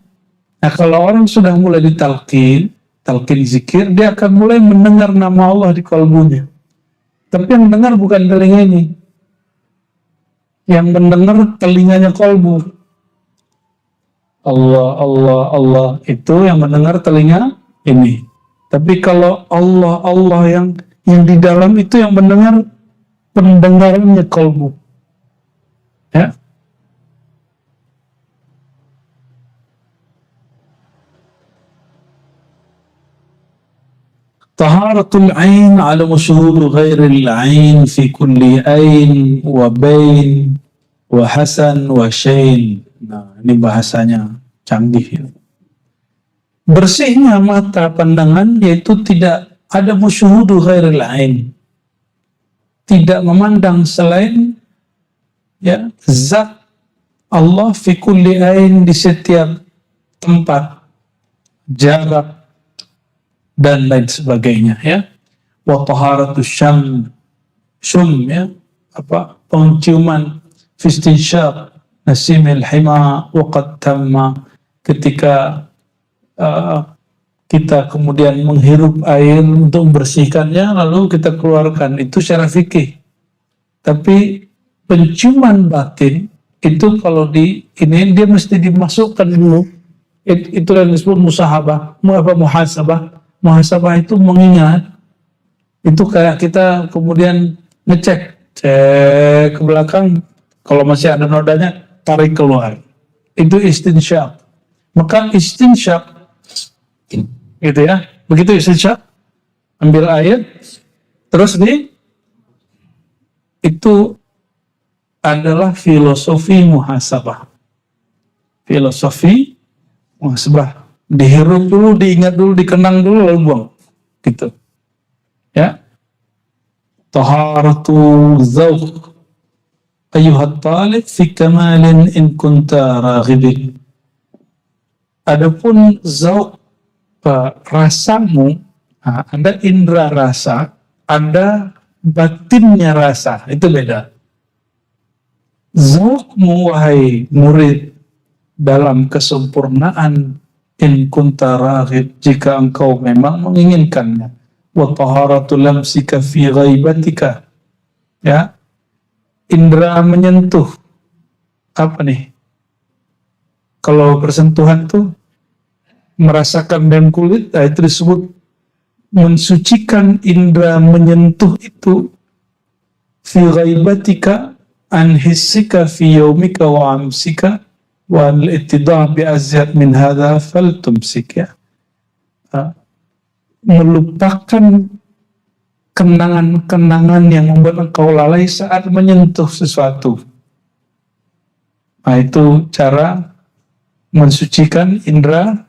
Nah, kalau orang sudah mulai ditalqin, talqin zikir, dia akan mulai mendengar nama Allah di kalbunya. Tapi yang mendengar bukan telinga ini. Yang mendengar telinganya kalbu. Allah, Allah, Allah, itu yang mendengar telinga ini. Tapi kalau Allah, Allah yang di dalam itu yang mendengar pendengarannya kalbu. Ya. Taharatul ain ala syuhud ghairil ain fi kulli ain wa bain wa hasan wa syain. Nah, ini bahasanya canggih ya. Bersihnya mata pandangan yaitu tidak ada musyuhudu ghairil ain. Tidak memandang selain ya zat Allah fi kulli ain, di setiap tempat, jarak dan lain sebagainya ya. Wa taharatus syum ya, apa penciuman, fistinsyaq nasimil hima waqad tamma, ketika kita kemudian menghirup air untuk membersihkannya lalu kita keluarkan, itu secara fikih. Tapi penciuman batin itu kalau di ini dia mesti dimasukkan dulu. Itu yang disebut musahabah, muhasabah. Muhasabah itu mengingat. Itu kayak kita kemudian ngecek, cek ke belakang, kalau masih ada nodanya tarik keluar. Itu istinsyaq. Maka istinsyaq gitu ya. Begitu istinsyaq, ambil air terus itu adalah filosofi muhasabah. Filosofi muhasabah. Dihirup dulu, diingat dulu, dikenang dulu, lalu buang. Gitu. Ya. Taharatu zawq ayuhat talib fi kamalin in kunta raghibin. Adapun zawq, rasamu, ada indera rasa, ada batinnya rasa, itu beda. Zawqmu wahai murid dalam kesempurnaan in kunta raghib, jika engkau memang menginginkannya. Wa taharatu lamsika fi ghaibatika, ya, indera menyentuh, apa nih, kalau bersentuhan tuh merasakan dan kulit, nah itu disebut mensucikan indera menyentuh itu fi ghaibatika an hissika fi yaumika wa amsika wa al-ittidah bi azyad min hadha faltumsik, ya. Melupakan kenangan-kenangan yang membuat engkau lalai saat menyentuh sesuatu. Nah, itu cara mensucikan indera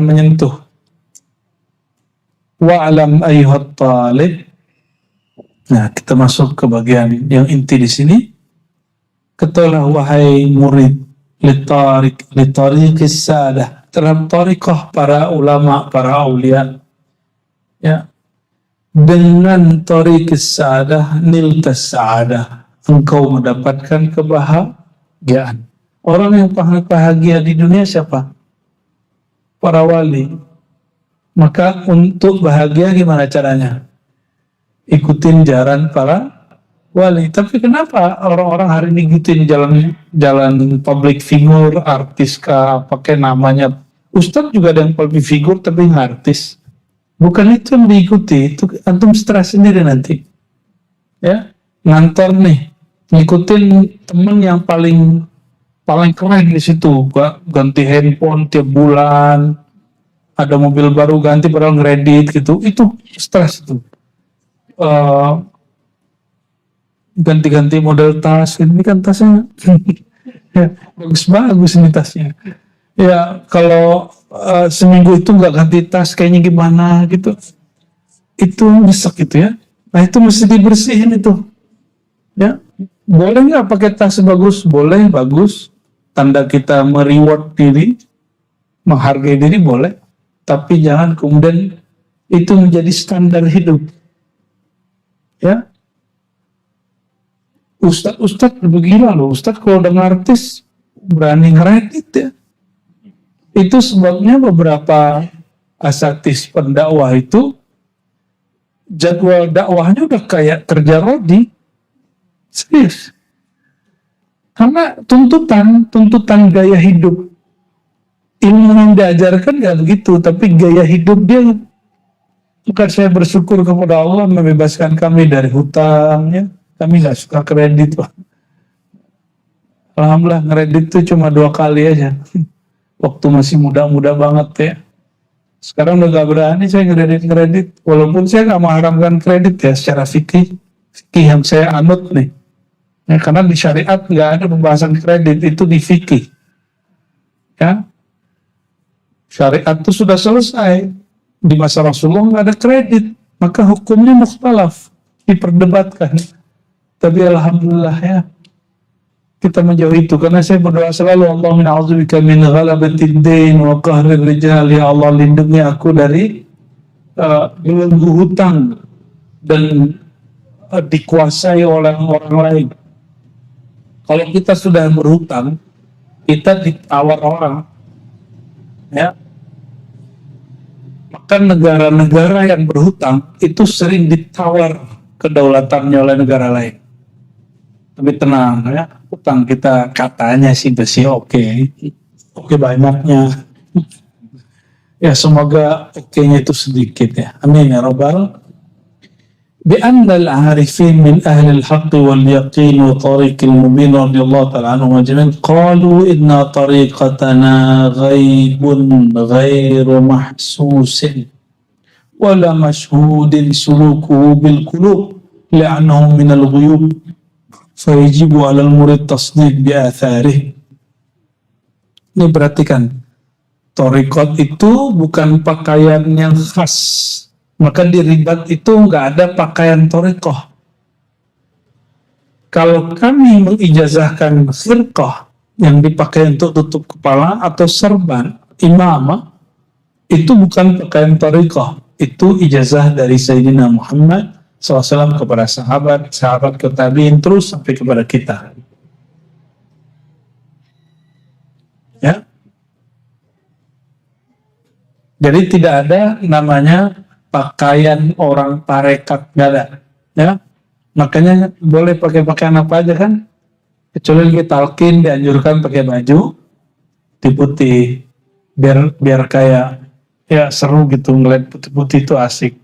menyentuh. Wa'alam ayyuhat talib. Nah, kita masuk ke bagian yang inti di sini. Ketahuilah wahai murid, litariqis sadah, terhadap tariqah para ulama, para aulia, ya. Dengan tariqis sadah niltas sa'adah, engkau mendapatkan kebahagiaan. Orang yang bahagia di dunia siapa? Para wali. Maka untuk bahagia gimana caranya? Ikutin jalan para wali. Tapi kenapa orang-orang hari ini ikutin jalan public figure, artis kah, pakai namanya Ustadz juga ada yang public figure tapi nggak artis. Bukan itu yang diikuti, itu antum stres sendiri nanti. Ya, ngantor nih, ngikutin temen yang paling keren di situ, ganti handphone tiap bulan, ada mobil baru ganti padahal ngeredit gitu, itu stres itu. Ganti-ganti model tas, ini kan tasnya ya, bagus ini tasnya. Ya kalau seminggu itu nggak ganti tas kayaknya gimana gitu, itu nyesek gitu ya. Nah itu mesti dibersihin itu, ya. Boleh nggak pakai tas bagus? Boleh, bagus. Tanda kita mereward diri, menghargai diri boleh. Tapi jangan kemudian itu menjadi standar hidup, ya. Ustadz begila loh, Ustadz kalau udah artis berani ngeredit ya. Itu sebabnya beberapa asatidz pendakwah itu jadwal dakwahnya udah kayak kerja rodi, serius. Karena tuntutan gaya hidup, ilmu yang diajarkan gak begitu, tapi gaya hidup dia. Bukan saya bersyukur kepada Allah membebaskan kami dari hutangnya. Kami gak suka kredit, Pak. Alhamdulillah ngeredit itu cuma 2 kali aja. Waktu masih muda-muda banget ya. Sekarang udah gak berani saya ngeredit. Walaupun saya gak mengharamkan kredit ya secara fikih yang saya anut nih. Ya, karena di syariat gak ada pembahasan kredit, itu di fikih. Ya. Syariat itu sudah selesai. Di masa Rasulullah nggak ada kredit, maka hukumnya mukhtalaf, diperdebatkan. Tapi alhamdulillah ya, kita menjauhi itu. Karena saya berdoa selalu, Allahumma a'udzubika min ghalabatid dain wa qahrir rijal. Ya Allah, lindungi aku dari belenggu hutang dan dikuasai oleh orang lain. Kalau kita sudah berhutang, kita ditawar orang, ya. Maka negara-negara yang berhutang itu sering ditawar kedaulatannya oleh negara lain. Tapi tenang ya, hutang kita katanya sih masih oke banyaknya. Ya semoga oke-nya itu sedikit ya. Amin ya rabbal. بأن العارفين من أهل الحق واليقين وطريق المبين رضي الله تعالى عنهم أجمعين قالوا إن طريقتنا غيب غير محسوس ولا مشهود سلوكه بالقلوب لأنه من الغيوب فيجب على المريد تصديق بآثاره. Ini perhatikan, thariqat itu bukan pakaian yang khas. Maka di ribat itu nggak ada pakaian thariqah. Kalau kami mengijazahkan firqah yang dipakai untuk tutup kepala atau serban imamah, itu bukan pakaian thariqah. Itu ijazah dari Sayyidina Muhammad SAW kepada sahabat ke tabi'in, terus sampai kepada kita. Ya. Jadi tidak ada namanya pakaian orang tarekat, nggak ada. Ya, makanya boleh pakai pakaian apa aja kan? Kecuali lagi talqin dianjurkan pakai baju putih-putih, biar kayak ya seru gitu ngeliat putih-putih itu asik.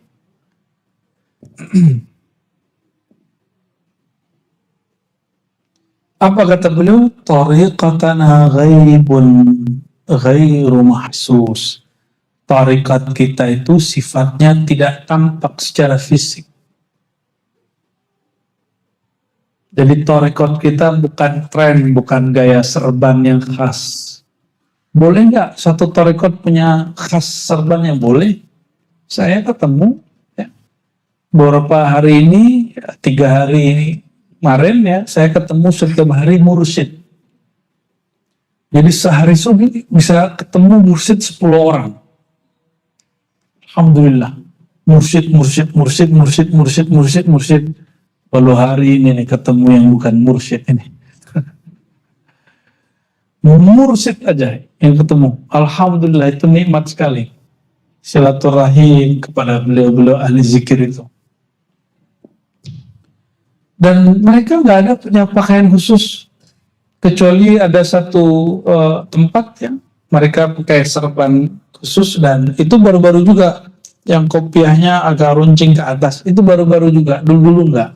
Apa kata beliau? Tariqatana ghaibun ghairu mahsus. Tarikat kita itu sifatnya tidak tampak secara fisik. Jadi tarikat kita bukan tren, bukan gaya serban yang khas. Boleh nggak satu tarikat punya khas serbannya? Boleh. Saya ketemu ya, beberapa hari ini, 3 hari ini, kemarin ya, saya ketemu setiap hari mursyid. Jadi sehari subuh bisa ketemu mursyid 10 orang. Alhamdulillah. Mursyid. Walau hari ini nih ketemu yang bukan mursyid ini. Mursyid aja yang ketemu. Alhamdulillah, itu nikmat sekali. Silaturahim kepada beliau-beliau ahli zikir itu. Dan mereka nggak ada punya pakaian khusus. Kecuali ada satu tempat yang mereka pakai serban khusus, dan itu baru-baru juga yang kopiahnya agak runcing ke atas, itu baru-baru juga, dulu enggak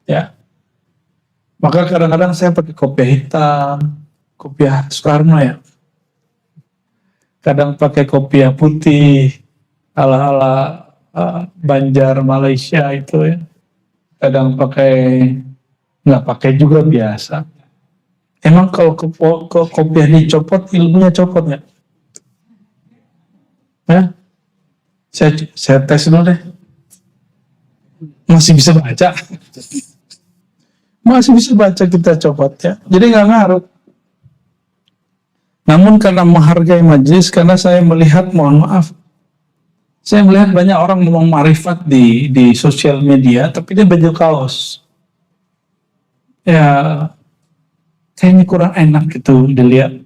ya. Maka kadang-kadang saya pakai kopiah hitam, kopiah Soekarno ya, kadang pakai kopiah putih ala-ala Banjar Malaysia itu ya, kadang nggak pakai juga biasa. Emang kalau kopiah dicopot, ilmunya copot nggak? Ya? Saya tes dulu deh. Masih bisa baca. Masih bisa baca, kita copot ya. Jadi nggak ngaruh. Namun karena menghargai majelis, karena saya melihat, mohon maaf, saya melihat banyak orang ngomong ma'rifat di sosial media, tapi dia baju kaos. Ya, kayaknya kurang enak gitu dilihat.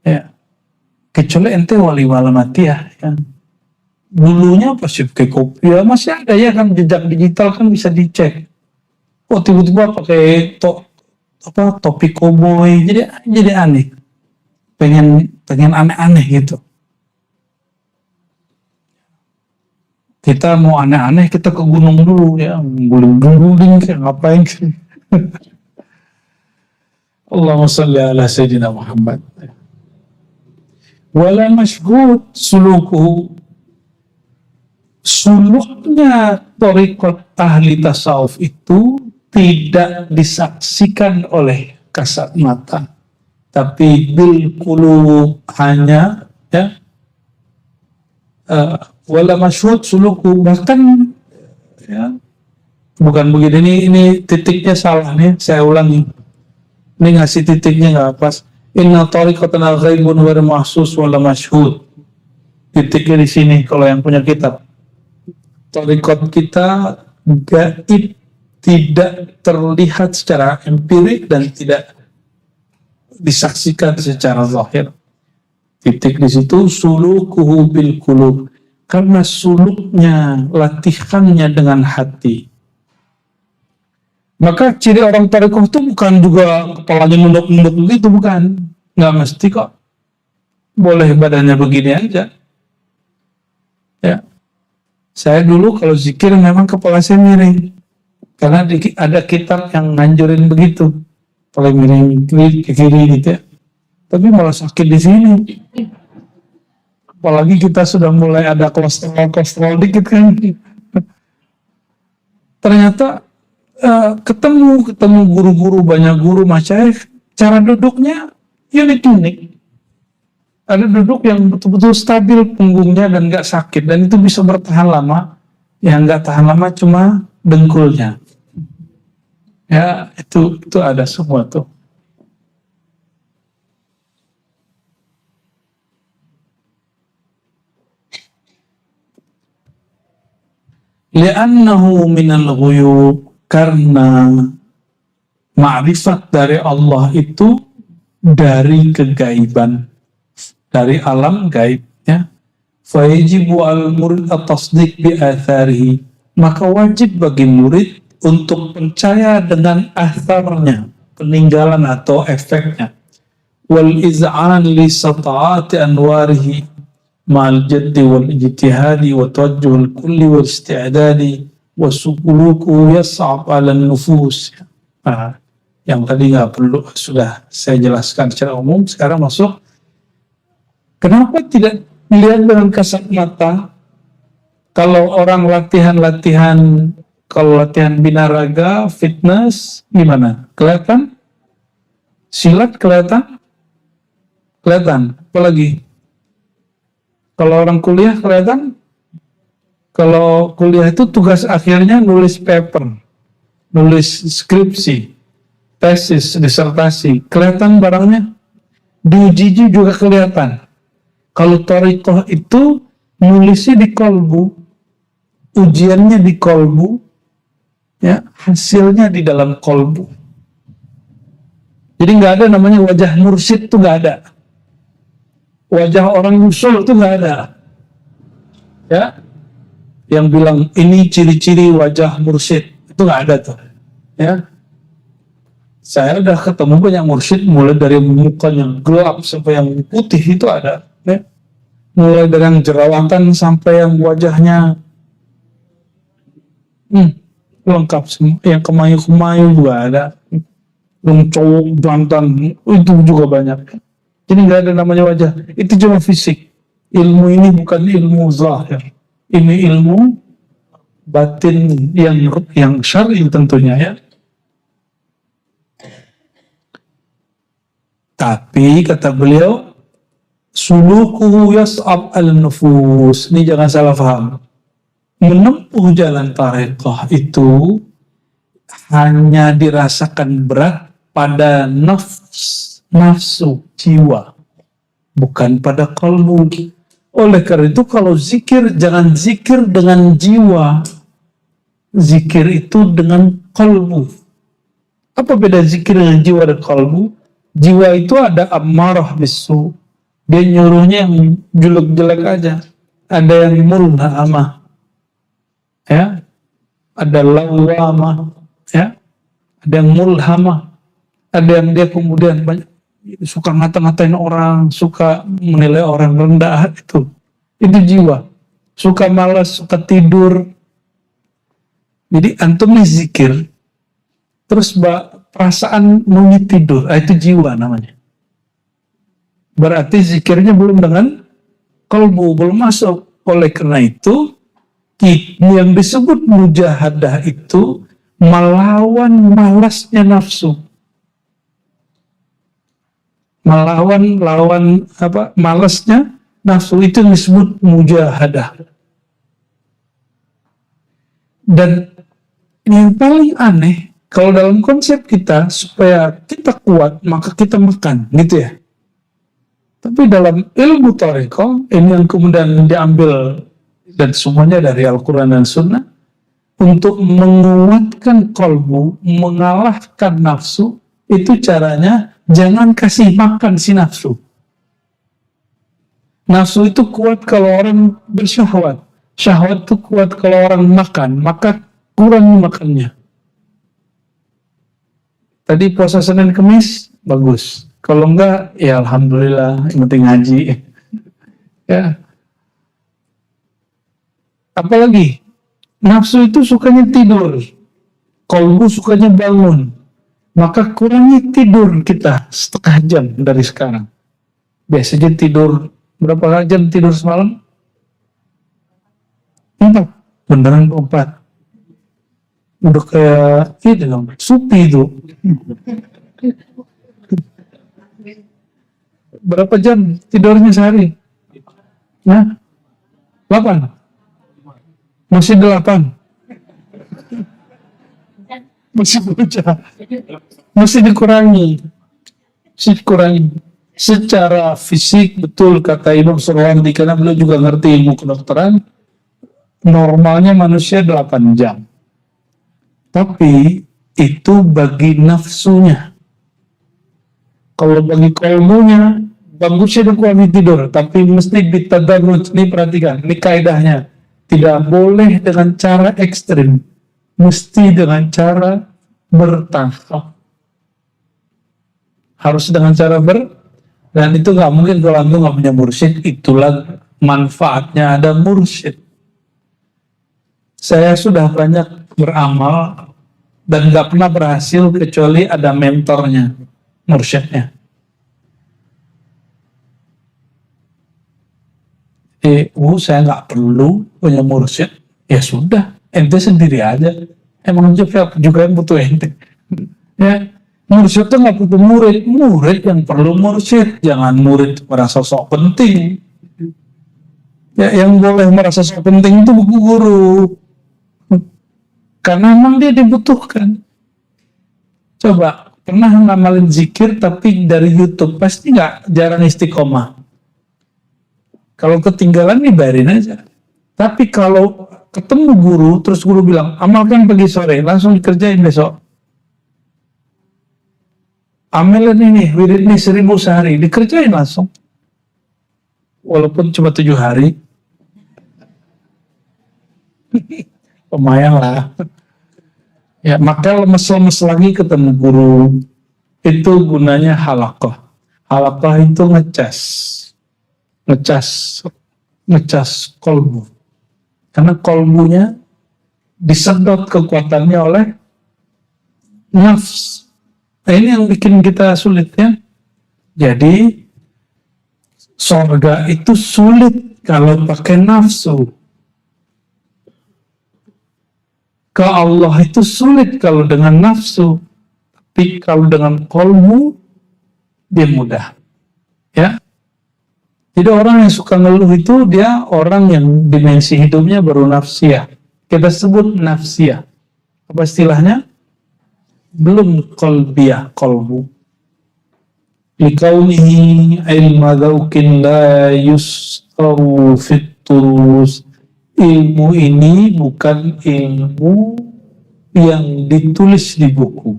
Ya, kecuali ente wali ya. Dulunya pasti pakai kopiah, masih ada ya kan, jejak digital kan bisa dicek. Oh, tiba-tiba pakai topi koboi, jadi aneh. Pengen aneh-aneh gitu. Kita mau aneh-aneh, kita ke gunung dulu ya, guling-guling kayak ngapain. Allahumma shalli ala sayyidina Muhammad. Wala masyhud suluku, suluknya thariqat ahli tasawuf itu tidak disaksikan oleh kasat mata, tapi bil qulub, hanya ya, wala masyhud suluku, bahkan ya, bukan begini, ini titiknya salah nih, saya ulangi. Ini ngasih titiknya nggak pas. Inna tariqatana ghaibun wa mahsus wala masyhud. Titiknya di sini kalau yang punya kitab. Tariqat kita gaib, tidak terlihat secara empirik dan tidak disaksikan secara zahir. Titik di situ sulukuhu bil qulub. Karena suluknya, latihannya dengan hati. Maka ciri orang tarekoh itu bukan juga kepalanya nunduk-nunduk begitu, bukan. Nggak mesti kok. Boleh badannya begini aja. Ya. Saya dulu kalau zikir memang kepala saya miring. Karena ada kitab yang nganjurin begitu. Kepala miring ke kiri gitu ya. Tapi malah sakit di sini. Apalagi kita sudah mulai ada kolesterol dikit kan. Ternyata ketemu guru-guru, banyak guru masyayikh, cara duduknya unik. Ada duduk yang betul-betul stabil punggungnya dan nggak sakit, dan itu bisa bertahan lama. Yang nggak tahan lama cuma dengkulnya. Ya, itu ada semua tuh. Li'annahu minal ghuyub, karena ma'rifat dari Allah itu dari kegaiban. dari alam gaib, ya. Fayajibu al-murid at-tasdiq bi atharihi, maka wajib bagi murid untuk percaya dengan atharnya, peninggalan atau efeknya. Wal iz'an li sata'ati anwarihi ma'al jaddi wal ijtihadi wa tawajjuhul kulli wal isti'dadi wa sukuluku yas'ab ala nufus. Nah, yang tadi nggak perlu, sudah saya jelaskan secara umum. Sekarang masuk, kenapa tidak melihat dengan kasat mata? Kalau orang latihan-latihan, kalau latihan binaraga, fitness, gimana? Kelihatan? Silat kelihatan? Kelihatan. Apalagi? Kalau orang kuliah kelihatan? Kalau kuliah itu tugas akhirnya nulis paper, nulis skripsi, tesis, disertasi. Kelihatan barangnya? Diuji juga kelihatan. Kalau thariqah itu nulisnya di kolbu, ujiannya di kolbu, ya, hasilnya di dalam kolbu. Jadi nggak ada namanya wajah mursyid, tuh nggak ada. Wajah orang usul tuh nggak ada. Ya, yang bilang ini ciri-ciri wajah mursyid, itu nggak ada tuh. Ya, saya udah ketemu banyak mursyid, mulai dari mukanya gelap sampai yang putih itu ada. Ya. Mulai dari yang jerawatan sampai yang wajahnya lengkap semua. Yang kemayu-kemayu juga ada. Yang cowok jantan itu juga banyak. Jadi nggak ada namanya wajah. Itu cuma fisik. Ilmu ini bukan ilmu zahir. Ini ilmu batin yang syar'i tentunya, ya. Tapi kata beliau, sulukuhu yas'ab al-nufus. Ini jangan salah paham. Menempuh jalan thariqah itu hanya dirasakan berat pada nafsu, jiwa, bukan pada kalbu. Oleh karena itu kalau zikir, jangan zikir dengan jiwa, zikir itu dengan kalbu. Apa beda zikir dengan jiwa dan kalbu? Jiwa itu ada ammarah bisu, dia nyuruhnya yang jelek-jelek aja. Ada yang mulhamah, ya, ada lawamah, ya, ada yang mulhamah, ada yang dia kemudian banyak suka ngata-ngatain orang, suka menilai orang rendah, itu jiwa. Suka malas, suka tidur. Jadi antum nih zikir, terus perasaan mau tidur, itu jiwa namanya. Berarti zikirnya belum dengan kalbu, belum masuk. Oleh karena itu, yang disebut mujahadah itu melawan malasnya nafsu. Lawan malasnya nafsu, itu disebut mujahadah. Dan yang paling aneh, kalau dalam konsep kita, supaya kita kuat, maka kita makan, gitu ya. Tapi dalam ilmu thariqah, ini yang kemudian diambil, dan semuanya dari Al-Quran dan Sunnah, untuk menguatkan kalbu, mengalahkan nafsu, itu caranya jangan kasih makan si nafsu. Nafsu itu kuat kalau orang bersyahwat. Syahwat itu kuat kalau orang makan, maka kurangi makannya. Tadi puasa Senin Kemis, bagus. Kalau enggak, ya alhamdulillah, yang penting ngaji. Ya. Apalagi, nafsu itu sukanya tidur. Kalbu sukanya bangun. Maka kurangi tidur kita setengah jam dari sekarang. Biasanya tidur, berapa jam tidur semalam? 4. Beneran 4. Udah kayak itu dong, supi itu. Berapa jam tidurnya sehari? Nah, 8. Masih 8. Masih bocah. Masih dikurangi. Secara fisik, betul kata Imam Surwandi, karena beliau juga ngerti ilmu kedokteran, normalnya manusia 8 jam. Tapi itu bagi nafsunya. Kalau bagi kalbunya bagusnya di kuali tidur, tapi mesti bitadarruj. Ini perhatikan, ini kaidahnya. Tidak boleh dengan cara ekstrim, mesti dengan cara bertahap. Harus dengan cara dan itu nggak mungkin kalau antum nggak punya mursyid. Itulah manfaatnya ada mursyid. Saya sudah banyak beramal dan nggak pernah berhasil kecuali ada mentornya, mursyidnya. Saya nggak perlu punya mursyid. Ya sudah, ente sendiri aja. Emang juga yang butuh ente. Ya, mursyid itu nggak butuh murid. Murid yang perlu mursyid. Jangan murid merasa sok penting. Ya, yang boleh merasa sok penting itu buku guru. Karena memang dia dibutuhkan. Coba, pernah ngamalin zikir tapi dari YouTube, pasti nggak, jarang istiqomah. Kalau ketinggalan nih bayarin aja. Tapi kalau ketemu guru, terus guru bilang, amalkan pagi sore, langsung dikerjain besok. Amalin ini, wirid ini 1000 sehari, dikerjain langsung. Walaupun cuma 7 hari. Lumayan lah. Ya, maka lemes-lemes lagi ketemu guru. Itu gunanya halaqah. Halaqah itu ngecas kolbu. Karena kolbunya disedot kekuatannya oleh nafs. Nah, ini yang bikin kita sulit ya. Jadi surga itu sulit kalau pakai nafsu. Ke Allah itu sulit kalau dengan nafsu. Tapi kalau dengan kolbu dia mudah. Ya. Jadi orang yang suka ngeluh itu dia orang yang dimensi hidupnya baru nafsiyah. Kita sebut nafsiyah. Apa istilahnya? Belum kolbiyah, kolbu. Likaunihi ilma dzauqin la yustaru fiturus. Ilmu ini bukan ilmu yang ditulis di buku.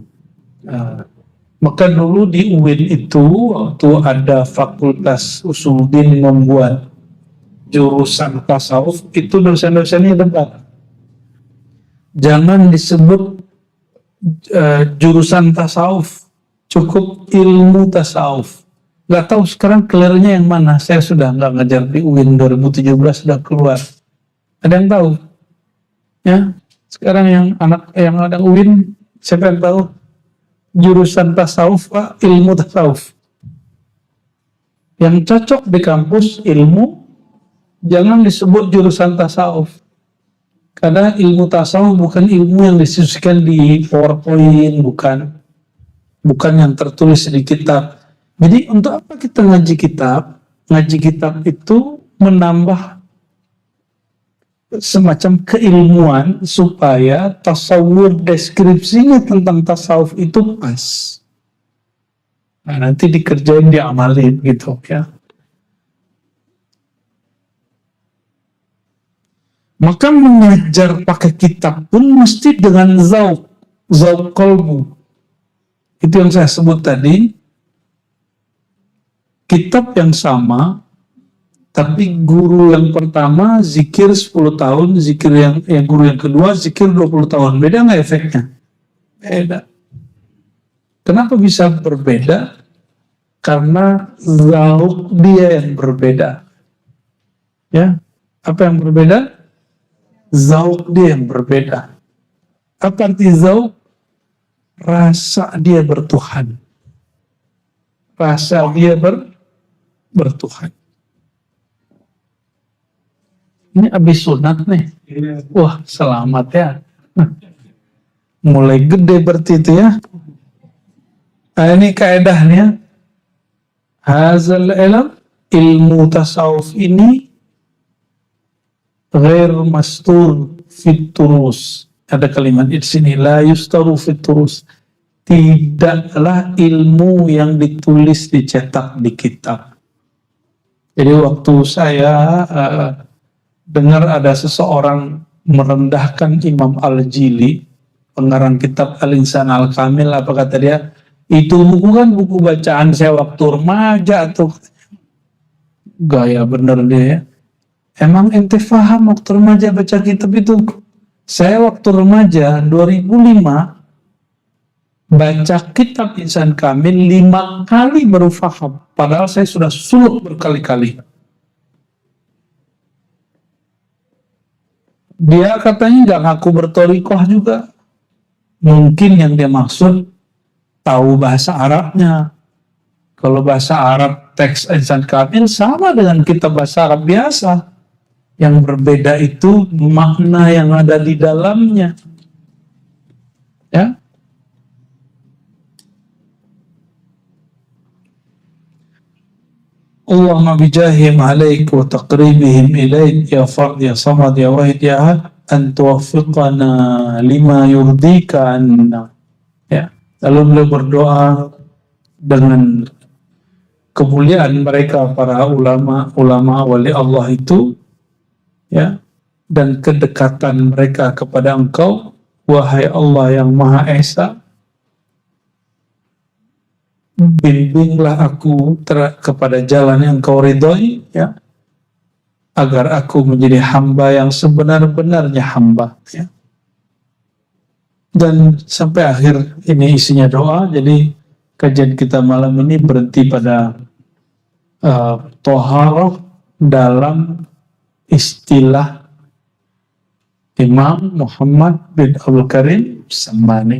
Maka dulu di UIN itu waktu ada fakultas Usuluddin membuat jurusan tasawuf, itu dosen-dosennya debat. Jangan disebut jurusan tasawuf, cukup ilmu tasawuf. Gak tahu sekarang clearnya yang mana. Saya sudah nggak ngajar di UIN 2017 sudah keluar. Ada yang tahu? Ya, sekarang yang ada UIN siapa yang tahu? Jurusan tasawuf, ilmu tasawuf. Yang cocok di kampus ilmu, jangan disebut jurusan tasawuf. Karena ilmu tasawuf bukan ilmu yang diskusikan di PowerPoint, bukan yang tertulis di kitab. Jadi untuk apa kita ngaji kitab? Ngaji kitab itu menambah semacam keilmuan supaya tasawuf deskripsinya tentang tasawuf itu pas. Nah, nanti dikerjain, diamalin gitu ya. Maka mengajar pakai kitab pun mesti dengan zauq kolbu. Itu yang saya sebut tadi. Kitab yang sama, tapi guru yang pertama zikir 10 tahun, zikir yang guru yang kedua zikir 20 tahun. Beda nggak efeknya? Beda. Kenapa bisa berbeda? Karena zauq dia yang berbeda. Ya, apa yang berbeda? Zauq dia yang berbeda. Apa arti zauq? Rasa dia bertuhan. Rasa dia bertuhan. Ini abis sunat nih. Wah, selamat ya. Mulai gede berarti itu ya. Nah, ini kaedahnya. Hazal ilmu tasawuf ini ghair mastur fit turus. Ada kalimat di sini, la yustaru fit turus. Tidaklah ilmu yang ditulis dicetak di kitab. Jadi waktu saya dengar ada seseorang merendahkan Imam Al-Jili, pengarang kitab Al-Insan Al-Kamil, apa kata dia? Itu buku kan buku bacaan saya waktu remaja tuh. Gaya bener dia ya. Emang ente paham waktu remaja baca kitab itu? Saya waktu remaja 2005 baca kitab Insan Kamil 5 kali baru paham. Padahal saya sudah suluk berkali-kali. Dia katanya nggak ngaku bertorikoh juga. Mungkin yang dia maksud tahu bahasa Arabnya. Kalau bahasa Arab teks Insan Kamil sama dengan kitab bahasa Arab biasa. Yang berbeda itu makna yang ada di dalamnya. Ya. Allahumma bijahim alaik wa taqribihim ilaik ya fard ya samad ya wahid ya ahad an tuwaffiqana lima yurdika anna. Ya. Lalu beliau berdoa dengan kemuliaan mereka para ulama wali Allah itu, ya, dan kedekatan mereka kepada Engkau, wahai Allah yang Maha Esa, bimbinglah aku kepada jalan yang Engkau ridhoi, ya, agar aku menjadi hamba yang sebenar-benarnya hamba, ya. Dan sampai akhir ini isinya doa. Jadi kajian kita malam ini berhenti pada toharoh dalam istilah Imam Muhammad bin Abdul Karim Samani.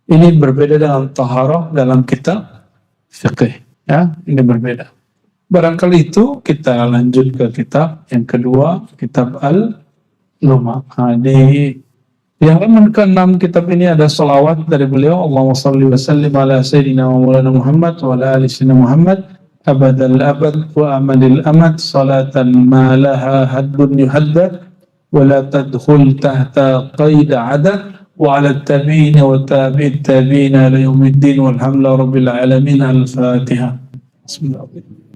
Ini berbeda dengan toharoh dalam kitab fiqih, ya, ini berbeda. Barangkali itu kita lanjut ke kitab yang kedua, kitab Al-Lum'ah. Di halaman ke-6 kitab ini ada salawat dari beliau. Allahumma salli wa sallim ala sayyidina wa maulana Muhammad wa ala ali sayyidina Muhammad abadal abad wa amadil amad salatan ma laha haddun yuhaddad wa la tadkhul tahta qaida adad wa ala tabi'in wa tabi'it tabi'in ala yaumiddin walhamdulillahi rabbil alamin. Al-Fatihah. Bismillahirrahmanirrahim.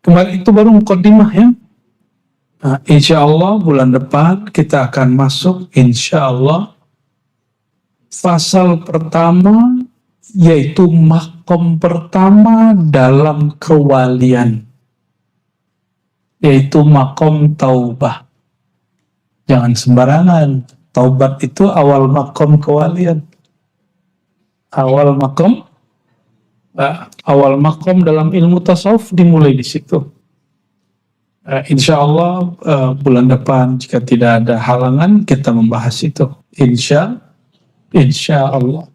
Kemarin itu baru mukaddimah, ya. Nah, insya Allah bulan depan kita akan masuk insya Allah fasal pertama, yaitu makom pertama dalam kewalian, yaitu makom taubah. Jangan sembarangan, taubat itu awal makom kewalian, awal makom dalam ilmu tasawuf dimulai di situ. Insya Allah bulan depan jika tidak ada halangan kita membahas itu. Insya Allah.